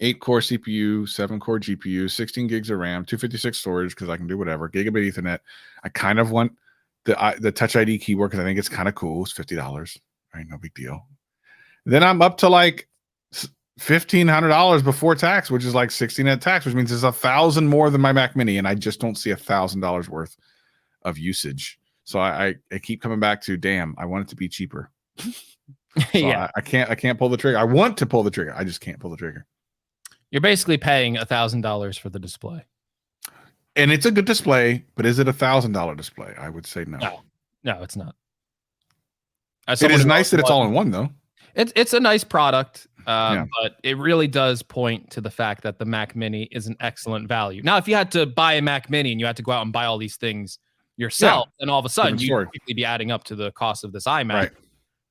S2: 8-core CPU, 7-core GPU, 16 gigs of RAM, 256 storage, because I can do whatever, gigabit Ethernet. I kind of want the Touch ID keyboard, because I think it's kind of cool. It's $50. Right, no big deal. Then I'm up to like $1,500 before tax, which is like 16 at tax, which means it's $1,000 more than my Mac Mini, and I just don't see $1,000 worth of usage. So I keep coming back to, damn, I want it to be cheaper. So
S1: Yeah,
S2: I can't pull the trigger. I want to pull the trigger. I just can't pull the trigger.
S1: you're basically paying $1,000 for the display.
S2: And it's a good display, but is it $1,000 display? I would say no.
S1: No, it's not.
S2: It is nice that it's all in one, though.
S1: It's a nice product, but it really does point to the fact that the Mac Mini is an excellent value. Now, if you had to buy a Mac Mini and you had to go out and buy all these things yourself, then all of a sudden you'd quickly be adding up to the cost of this iMac. Right.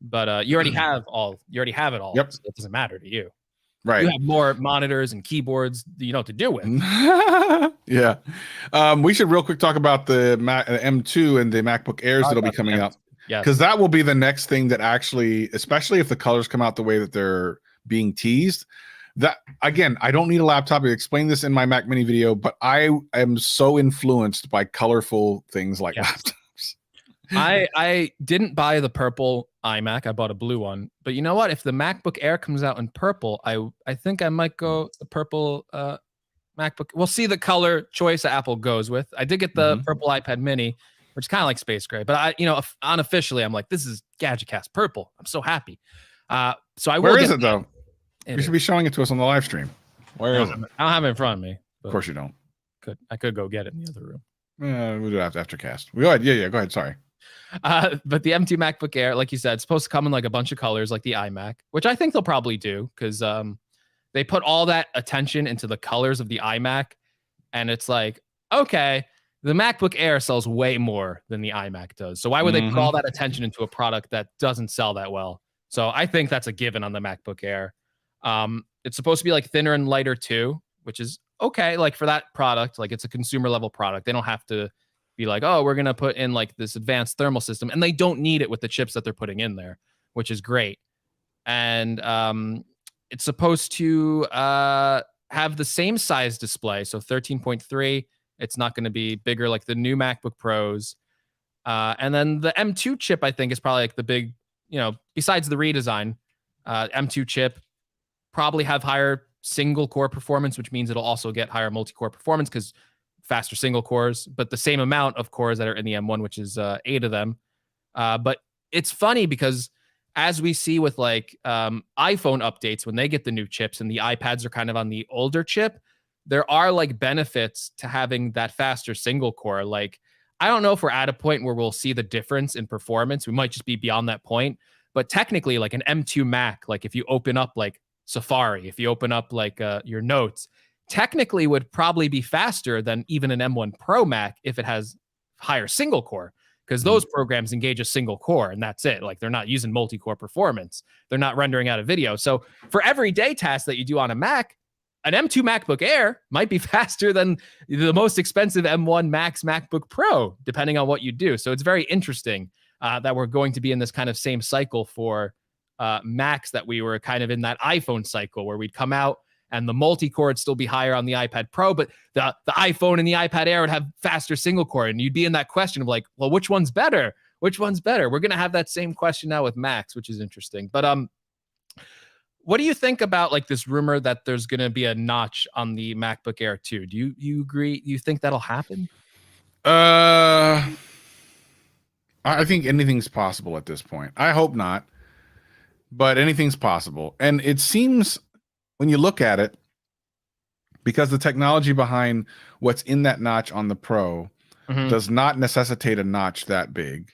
S1: But you already have it all.
S2: Yep.
S1: So it doesn't matter to you.
S2: Right.
S1: You have more monitors and keyboards that you know what to do with.
S2: Yeah. We should real quick talk about the M2 and the MacBook Airs that'll be coming out.
S1: Yeah.
S2: Because that will be the next thing that actually, especially if the colors come out the way that they're being teased. That, again, I don't need a laptop. I explained this in my Mac Mini video, but I am so influenced by colorful things like laptops.
S1: I didn't buy the purple iMac. I bought a blue one. But you know what? If the MacBook Air comes out in purple, I think I might go the purple MacBook. We'll see the color choice Apple goes with. I did get the purple iPad Mini, which is kind of like space gray. But unofficially, I'm like, this is Gadgetcast purple. I'm so happy. So I will.
S2: Where is it though? You should be showing it to us on the live stream. Where is it?
S1: I don't have it in front of me.
S2: Of course you don't.
S1: I could go get it in the other room.
S2: We'll do it after cast. Go ahead. Yeah, go ahead. Sorry.
S1: But the M2 MacBook Air, like you said, it's supposed to come in like a bunch of colors like the iMac, which I think they'll probably do, because they put all that attention into the colors of the iMac. And it's like, okay, the MacBook Air sells way more than the iMac does. So why would they put all that attention into a product that doesn't sell that well? So I think that's a given on the MacBook Air. It's supposed to be like thinner and lighter too, which is okay. Like for that product, like it's a consumer level product. They don't have to be like, oh, we're gonna put in like this advanced thermal system, and they don't need it with the chips that they're putting in there, which is great. And it's supposed to have the same size display, so 13.3. It's not going to be bigger like the new MacBook Pros. And then the M2 chip, I think, is probably like the big, besides the redesign, M2 chip probably have higher single core performance, which means it'll also get higher multi-core performance because faster single cores, but the same amount of cores that are in the M1, which is 8 of them. But it's funny because as we see with like iPhone updates, when they get the new chips and the iPads are kind of on the older chip, there are like benefits to having that faster single core. Like, I don't know if we're at a point where we'll see the difference in performance. We might just be beyond that point. But technically, like an M2 Mac, like if you open up like Safari, if you open up like your notes, technically would probably be faster than even an M1 Pro Mac if it has higher single core, because those programs engage a single core and that's it. Like they're not using multi-core performance. They're not rendering out a video. So for everyday tasks that you do on a Mac, an M2 MacBook Air might be faster than the most expensive M1 Max MacBook Pro, depending on what you do. So it's very interesting that we're going to be in this kind of same cycle for Macs that we were kind of in that iPhone cycle where we'd come out and the multi-core would still be higher on the iPad Pro, but the iPhone and the iPad Air would have faster single core. And you'd be in that question of like, well, which one's better? Which one's better? We're going to have that same question now with Macs, which is interesting. But what do you think about like this rumor that there's going to be a notch on the MacBook Air 2? Do you agree? Do you think that'll happen?
S6: I think anything's possible at this point. I hope not, but anything's possible. And it seems when you look at it, because the technology behind what's in that notch on the Pro does not necessitate a notch that big.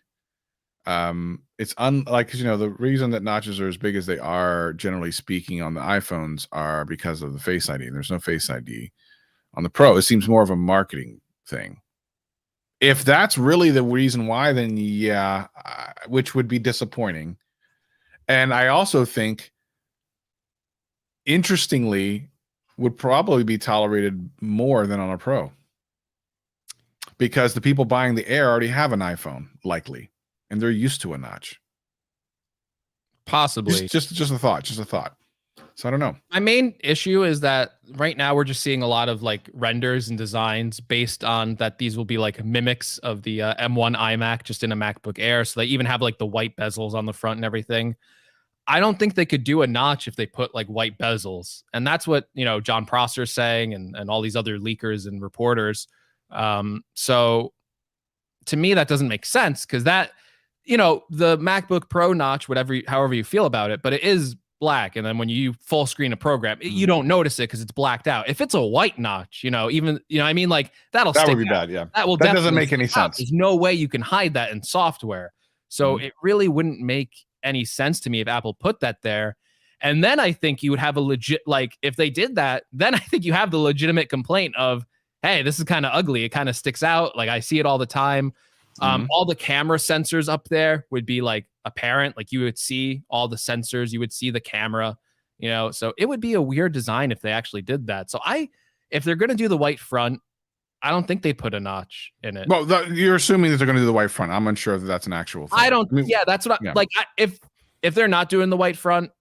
S6: It's unlike, the reason that notches are as big as they are, generally speaking, on the iPhones are because of the Face ID. There's no Face ID on the Pro. It seems more of a marketing thing. If that's really the reason why, then yeah, which would be disappointing. And I also think, interestingly, would probably be tolerated more than on a Pro, because the people buying the Air already have an iPhone, likely, and they're used to a notch.
S1: Possibly.
S6: Just a thought. So I don't know.
S1: My main issue is that right now we're just seeing a lot of like renders and designs based on that these will be like mimics of the M1 iMac just in a MacBook Air. So they even have like the white bezels on the front and everything. I don't think they could do a notch if they put like white bezels. And that's what, John Prosser is saying and all these other leakers and reporters. So to me, that doesn't make sense because that, the MacBook Pro notch, however you feel about it, but it is black. And then when you full screen a program, you don't notice it because it's blacked out. If it's a white notch, I mean, like that
S6: would be bad. Yeah.
S1: That
S6: doesn't make any sense.
S1: There's no way you can hide that in software. So it really wouldn't make any sense to me if Apple put that there. And then I think you would have a legit, like if they did that, then I think you have the legitimate complaint of, hey, this is kind of ugly. It kind of sticks out. Like I see it all the time. All the camera sensors up there would be like apparent. Like you would see all the sensors, you would see the camera, so it would be a weird design if they actually did that. So if they're going to do the white front, I don't think they put a notch in it.
S6: Well, you're assuming that they're going to do the white front. I'm unsure that that's an actual thing.
S1: That's what if they're not doing the white front,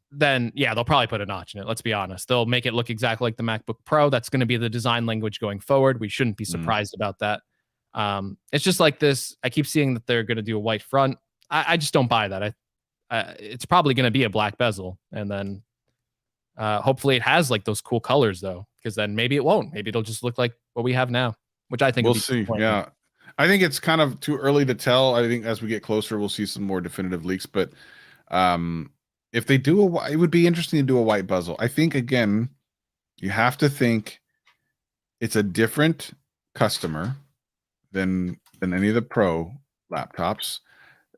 S1: then yeah, they'll probably put a notch in it. Let's be honest. They'll make it look exactly like the MacBook Pro. That's going to be the design language going forward. We shouldn't be surprised about that. It's just like this. I keep seeing that they're going to do a white front. I just don't buy that. It's probably going to be a black bezel. And then hopefully it has like those cool colors though, because then maybe it won't. Maybe it'll just look like what we have now, which I think
S6: we'll see. Yeah. I think it's kind of too early to tell. I think as we get closer, we'll see some more definitive leaks, but if they do it would be interesting to do a white bezel. I think, again, you have to think it's a different customer than any of the Pro laptops.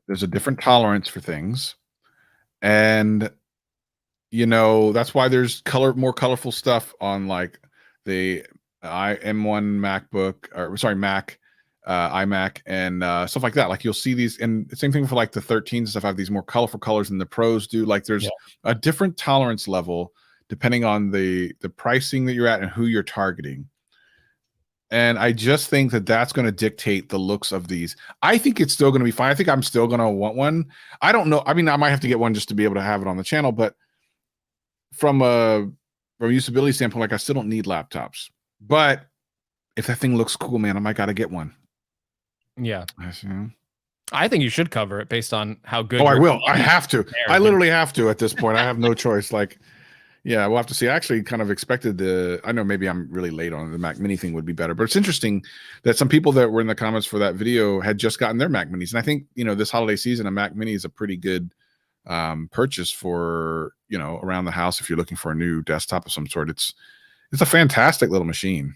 S6: There's a different tolerance for things. And, that's why there's more colorful stuff on like the M1 MacBook, Mac, iMac and stuff like that. Like you'll see these, and the same thing for like the 13s and stuff, have these more colorful colors than the Pros do. Like there's a different tolerance level depending on the pricing that you're at and who you're targeting. And I just think that that's going to dictate the looks of these. I think it's still going to be fine. I think I'm still going to want one. I don't know. I mean, I might have to get one just to be able to have it on the channel, but from a usability standpoint, like I still don't need laptops. But if that thing looks cool, man, I might got to get one.
S1: Yeah.
S6: Yes, yeah.
S1: I think you should cover it based on how good.
S6: Oh, I
S1: your
S6: will. I have to. I
S1: dude.
S6: literally have to at this point. I have no choice. Like, yeah, we'll have to see. I actually kind of expected I know maybe I'm really late on the Mac Mini thing would be better, but it's interesting that some people that were in the comments for that video had just gotten their Mac Minis. And I think, this holiday season, a Mac Mini is a pretty good purchase for, around the house. If you're looking for a new desktop of some sort, it's a fantastic little machine.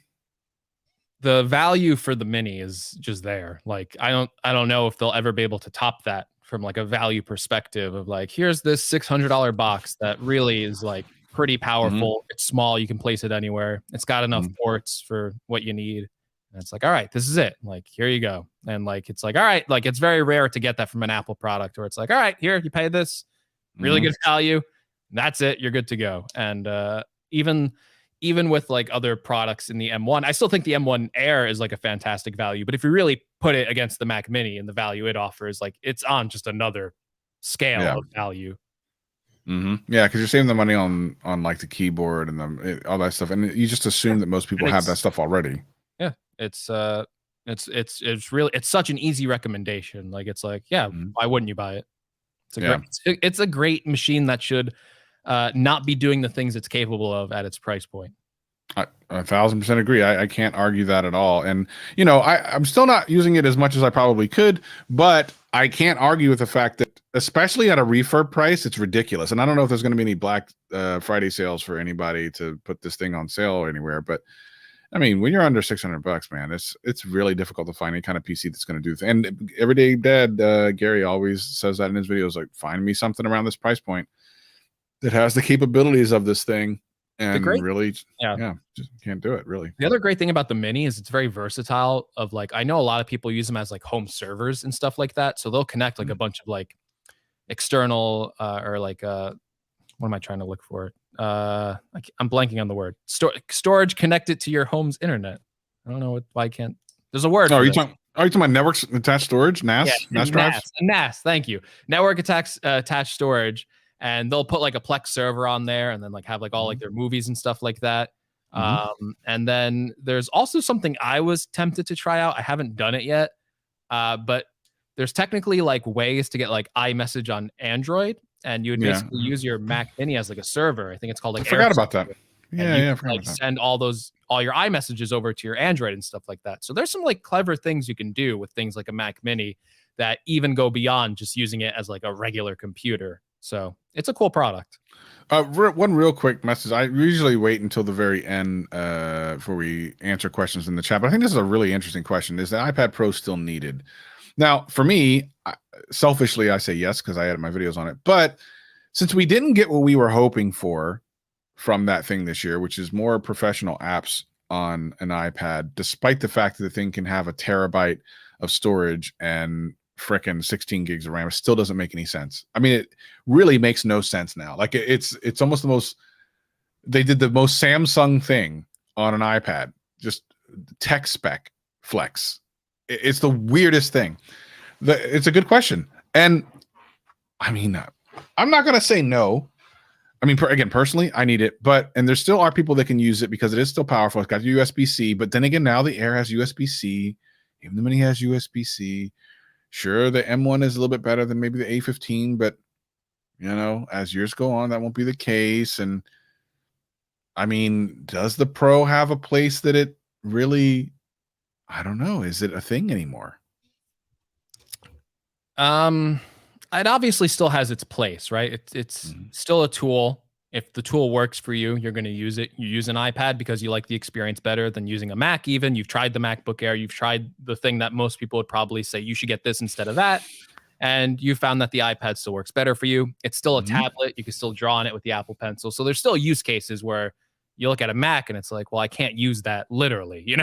S1: The value for the Mini is just there. Like, I don't know if they'll ever be able to top that from like a value perspective of like, here's this $600 box that really is like pretty powerful. It's small. You can place it anywhere. It's got enough ports for what you need. And it's like, all right, this is it. Like, here you go. And like, it's like, all right, like it's very rare to get that from an Apple product where it's like, all right, here, you pay this really good value. That's it. You're good to go. And even with like other products in the M1, I still think the M1 Air is like a fantastic value. But if you really put it against the Mac Mini and the value it offers, like it's on just another scale of value.
S6: Yeah, because you're saving the money on like the keyboard and all that stuff, and you just assume that most people have that stuff already.
S1: Yeah, it's really, it's such an easy recommendation. Like, it's like, yeah, why wouldn't you buy it? It's a great machine that should not be doing the things it's capable of at its price point.
S6: I 1000% agree. I can't argue that at all. And, I'm still not using it as much as I probably could, but I can't argue with the fact that, especially at a refurb price, it's ridiculous. And I don't know if there's going to be any Black Friday sales for anybody to put this thing on sale anywhere. But I mean, when you're under $600, man, it's really difficult to find any kind of PC that's going to do. And Everyday Dad, Gary always says that in his videos, like, find me something around this price point that has the capabilities of this thing. And really, just can't do it, really.
S1: The other great thing about the Mini is it's very versatile. Of like, I know a lot of people use them as like home servers and stuff like that. So they'll connect like a bunch of like external or like what am I trying to look for? I'm blanking on the word. Storage connected to your home's internet. I don't know why I can't. There's a word.
S6: Are you talking about networks attached storage? NAS?
S1: Yeah,
S6: NAS drives?
S1: NAS. Thank you. Network attached storage. And they'll put like a Plex server on there and then like have like all like their movies and stuff like that. And then there's also something I was tempted to try out. I haven't done it yet. But there's technically like ways to get like iMessage on Android, and you would basically use your Mac Mini as like a server. I think it's called like
S6: I forgot about that.
S1: I forgot like send all your iMessages over to your Android and stuff like that. So there's some like clever things you can do with things like a Mac Mini that even go beyond just using it as like a regular computer. So it's a cool product.
S6: One real quick message. I usually wait until the very end before we answer questions in the chat, but I think this is a really interesting question. Is the iPad Pro still needed? Now, for me, selfishly, I say yes, because I had my videos on it. But since we didn't get what we were hoping for from that thing this year, which is more professional apps on an iPad, despite the fact that the thing can have a terabyte of storage and frickin' 16 gigs of RAM, it still doesn't make any sense. I mean, it really makes no sense now. Like, it's almost the most, they did the most Samsung thing on an iPad, just tech spec flex. It's the weirdest thing. It's a good question. And I mean, I'm not going to say no. I mean, again, personally, I need it, and there still are people that can use it because it is still powerful. It's got USB-C, but then again, now the Air has USB-C. Even the Mini has USB-C. Sure, the M1 is a little bit better than maybe the A15, but as years go on, that won't be the case. And I mean, does the Pro have a place that it really? I don't know. Is it a thing anymore?
S1: It obviously still has its place, right? It's still a tool. If the tool works for you, you're going to use it. You use an iPad because you like the experience better than using a Mac. Even you've tried the MacBook Air, you've tried the thing that most people would probably say you should get this instead of that, and you found that the iPad still works better for you. It's still a tablet. You can still draw on it with the Apple Pencil. So there's still use cases where you look at a Mac and it's like, well, I can't use that literally,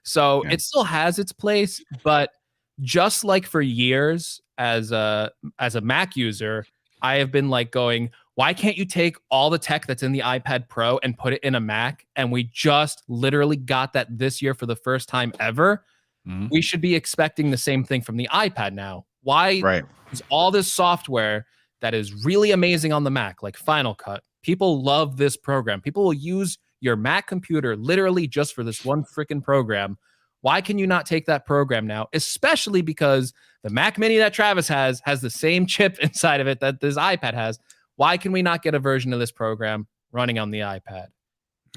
S1: So it still has its place, but just like for years as a Mac user, I have been like going, Why can't you take all the tech that's in the iPad Pro and put it in a Mac? And we just literally got that this year for the first time ever. We should be expecting the same thing from the iPad now. Why is all this software that is really amazing on the Mac, like Final Cut? People love this program. People will use your Mac computer literally just for this one freaking program. Why can you not take that program now? Especially because the Mac Mini that Travis has the same chip inside of it that this iPad has. Why can we not get a version of this program running on the iPad?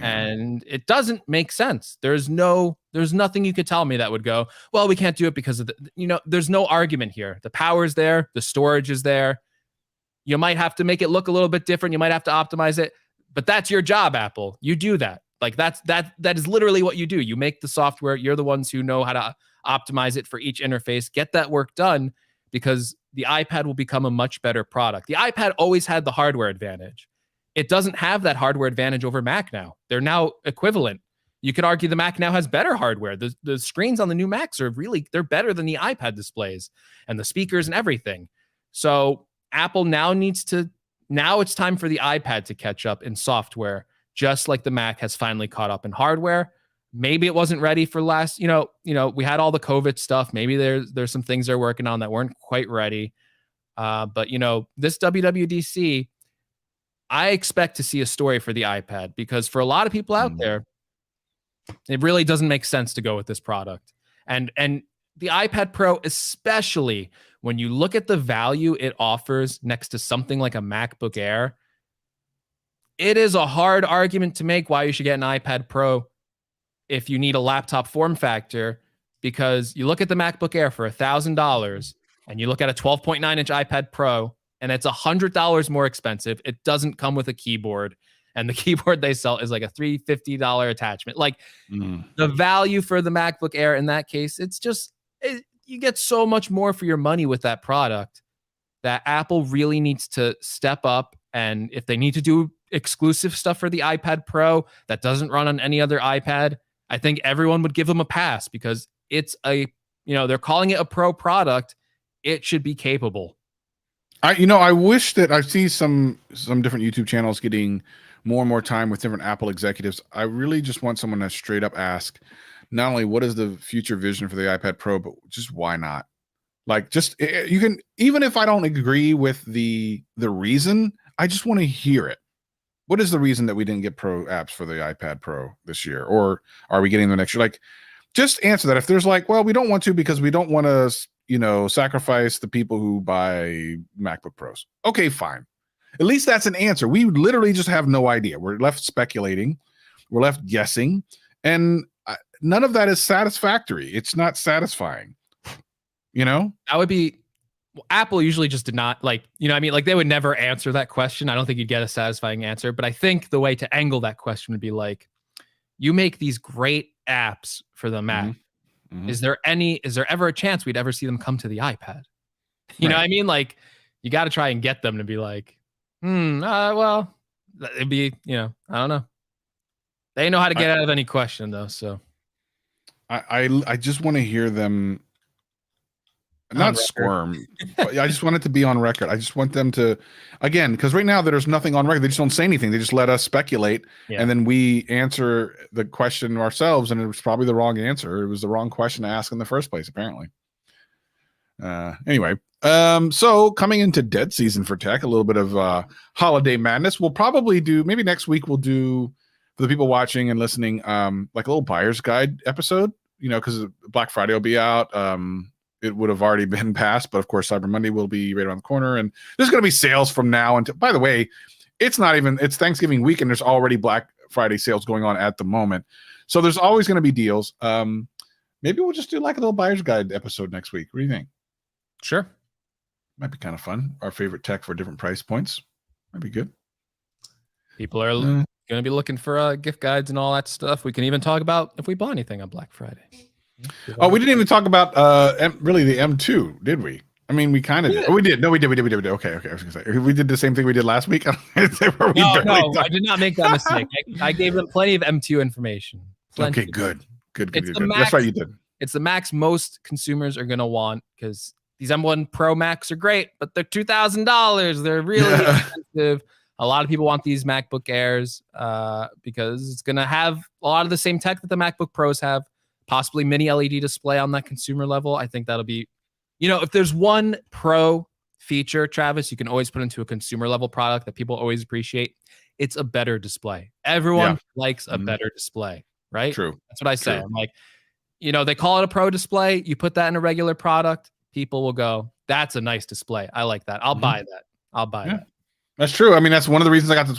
S1: And it doesn't make sense. There's nothing you could tell me that would go, well, we can't do it because of there's no argument here. The power's there, the storage is there. You might have to make it look a little bit different. You might have to optimize it, but that's your job, Apple. You do that. Like that is literally what you do. You make the software. You're the ones who know how to optimize it for each interface. Get that work done, because the iPad will become a much better product. The iPad always had the hardware advantage. It doesn't have that hardware advantage over Mac now. They're now equivalent. You could argue the Mac now has better hardware. The screens on the new Macs they're better than the iPad displays and the speakers and everything. So Apple now it's time for the iPad to catch up in software, just like the Mac has finally caught up in hardware. Maybe it wasn't ready for last, we had all the COVID stuff. Maybe there's some things they're working on that weren't quite ready. But this WWDC, I expect to see a story for the iPad, because for a lot of people out there, it really doesn't make sense to go with this product. And the iPad Pro, especially when you look at the value it offers next to something like a MacBook Air, it is a hard argument to make why you should get an iPad Pro if you need a laptop form factor, because you look at the MacBook Air for $1,000 and you look at a 12.9-inch iPad Pro and it's $100 more expensive. It doesn't come with a keyboard, and the keyboard they sell is like a $350 attachment. Like the value for the MacBook Air in that case, you get so much more for your money with that product that Apple really needs to step up. And if they need to do exclusive stuff for the iPad Pro that doesn't run on any other iPad, I think everyone would give them a pass, because it's they're calling it a Pro product. It should be capable.
S6: I wish that I see some different YouTube channels getting more and more time with different Apple executives. I really just want someone to straight up ask, not only what is the future vision for the iPad Pro, but just why not? Like, just you can, even if I don't agree with the reason, I just want to hear it. What is the reason that we didn't get Pro apps for the iPad Pro this year, or are we getting them next year? Like, just answer that. If there's like, well, we don't want to because we don't want to, sacrifice the people who buy MacBook Pros. Okay, fine. At least that's an answer. We literally just have no idea. We're left speculating. We're left guessing. And none of that is satisfactory. It's not satisfying. That
S1: would be, Apple usually just did not like they would never answer that question. I don't think you'd get a satisfying answer, but I think the way to angle that question would be like, you make these great apps for the Mac. Is there ever a chance we'd ever see them come to the iPad? You know what I mean? Like, you got to try and get them to be like, well, it'd be, I don't know. They know how to get out of any question though. So
S6: I just want to hear them not squirm. But I just want it to be on record. I just want them to, again, because right now there's nothing on record. They just don't say anything. They just let us speculate, and then we answer the question ourselves, and it was probably the wrong answer. It was the wrong question to ask in the first place, apparently. Anyway, so coming into dead season for tech, a little bit of holiday madness. We'll probably do, maybe next week we'll do, for the people watching and listening, like a little buyer's guide episode, because Black Friday will be out. It would have already been passed, but of course, Cyber Monday will be right around the corner, and there's going to be sales from now until. By the way, it's Thanksgiving week, and there's already Black Friday sales going on at the moment, so there's always going to be deals. Maybe we'll just do like a little buyer's guide episode next week. What do you think?
S1: Sure,
S6: might be kind of fun. Our favorite tech for different price points might be good.
S1: People are going to be looking for gift guides and all that stuff. We can even talk about if we bought anything on Black Friday.
S6: Oh, we didn't even talk about really the M2, did we? I mean, we kind of did. Oh, we did. No, we did. We did. Okay. I was gonna say we did the same thing we did last week. No,
S1: I did not make that mistake. I gave them plenty of M2 information. Plenty.
S6: Okay, good. Good.
S1: Max,
S6: that's right, you did.
S1: It's the Macs most consumers are gonna want, because these M1 Pro Macs are great, but they're $2,000. They're really expensive. A lot of people want these MacBook Airs because it's going to have a lot of the same tech that the MacBook Pros have, possibly mini LED display on that consumer level. I think that'll be, if there's one pro feature, Travis, you can always put into a consumer level product that people always appreciate. It's a better display. Everyone likes a better display, right?
S2: True.
S1: That's what I say.
S2: True.
S1: I'm like, they call it a pro display. You put that in a regular product, people will go, that's a nice display. I like that. I'll buy that. I'll buy that.
S6: That's true. I mean, that's one of the reasons I got this.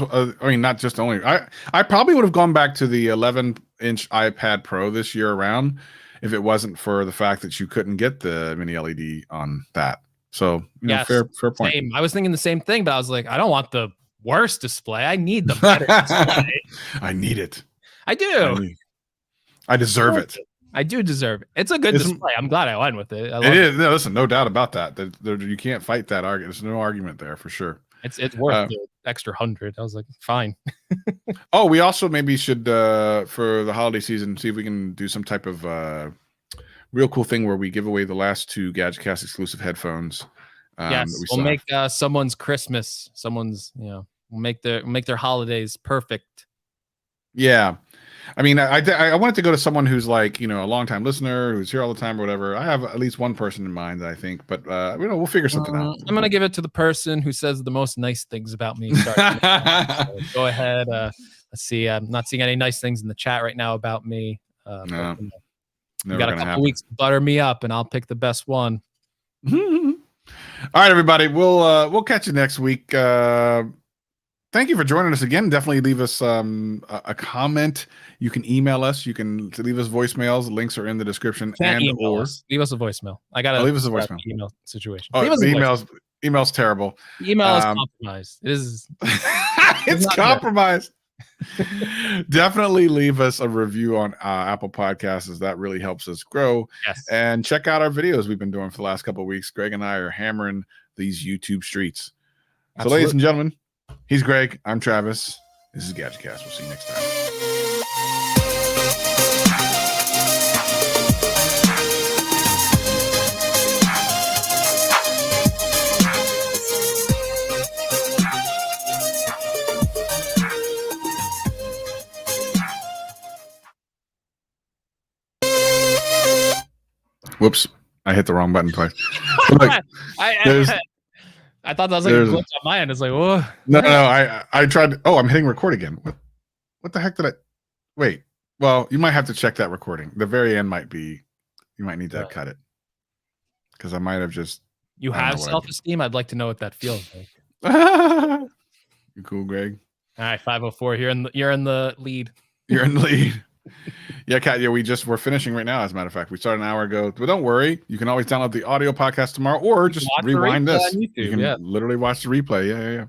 S6: Not just only. I probably would have gone back to the 11-inch iPad Pro this year around if it wasn't for the fact that you couldn't get the mini LED on that. So, fair point.
S1: Same. I was thinking the same thing, but I was like, I don't want the worst display. I need the better display.
S6: I need it.
S1: I do.
S6: I deserve it.
S1: I do deserve it. It's a good display. I'm glad I went with it.
S6: It is. No, listen, no doubt about that. You can't fight that argument. There's no argument there for sure.
S1: It's worth the extra 100. I was like, fine.
S6: Oh, we also maybe should for the holiday season see if we can do some type of real cool thing where we give away the last 2 Gadgetcast exclusive headphones.
S1: Yes, we'll make someone's Christmas. We'll make their holidays perfect.
S6: Yeah. I mean, I wanted to go to someone who's like, a longtime listener who's here all the time or whatever. I have at least one person in mind that I think, but we'll figure something out.
S1: I'm gonna give it to the person who says the most nice things about me. So go ahead. Let's see. I'm not seeing any nice things in the chat right now about me.
S6: No,
S1: we got a couple weeks to butter me up, and I'll pick the best one.
S6: All right, everybody. We'll catch you next week. Thank you for joining us again. Definitely leave us a comment. You can email us. You can leave us voicemails. Links are in the description.
S1: Leave us a voicemail. I gotta
S6: leave us a voicemail.
S1: Email situation.
S6: Oh, email's terrible.
S1: Email is compromised. It is.
S6: It's compromised. Definitely leave us a review on Apple Podcasts, as that really helps us grow.
S1: Yes.
S6: And check out our videos we've been doing for the last couple of weeks. Greg and I are hammering these YouTube streets.
S1: Absolutely.
S6: So, ladies and gentlemen, he's Greg. I'm Travis. This is Gadgetcast. We'll see you next time. Whoops. I hit the wrong button twice. Look,
S1: I thought that was like a glitch on my end. It's like, whoa.
S6: No. I tried. I'm hitting record again. What the heck did I? Wait. Well, you might have to check that recording. The very end might be. You might need to cut it because I might have just.
S1: You have self-esteem. I'd like to know what that feels like.
S6: You cool, Greg?
S1: All right, 504. You're in the lead.
S6: You're in the lead. Yeah, Kat. Yeah, we're finishing right now. As a matter of fact, we started an hour ago. But don't worry, you can always download the audio podcast tomorrow, or just rewind this. You can literally watch the replay.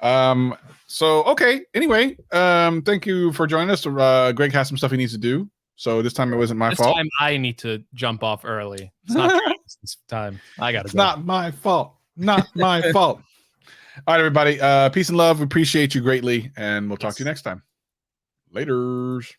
S6: Yeah. So okay. Anyway, thank you for joining us. Greg has some stuff he needs to do, so this time it wasn't my fault.
S1: This time I need to jump off early. It's not this time. I gotta.
S6: It's not my fault. Not my fault. All right, everybody. Peace and love. We appreciate you greatly, and we'll talk to you next time. Laters.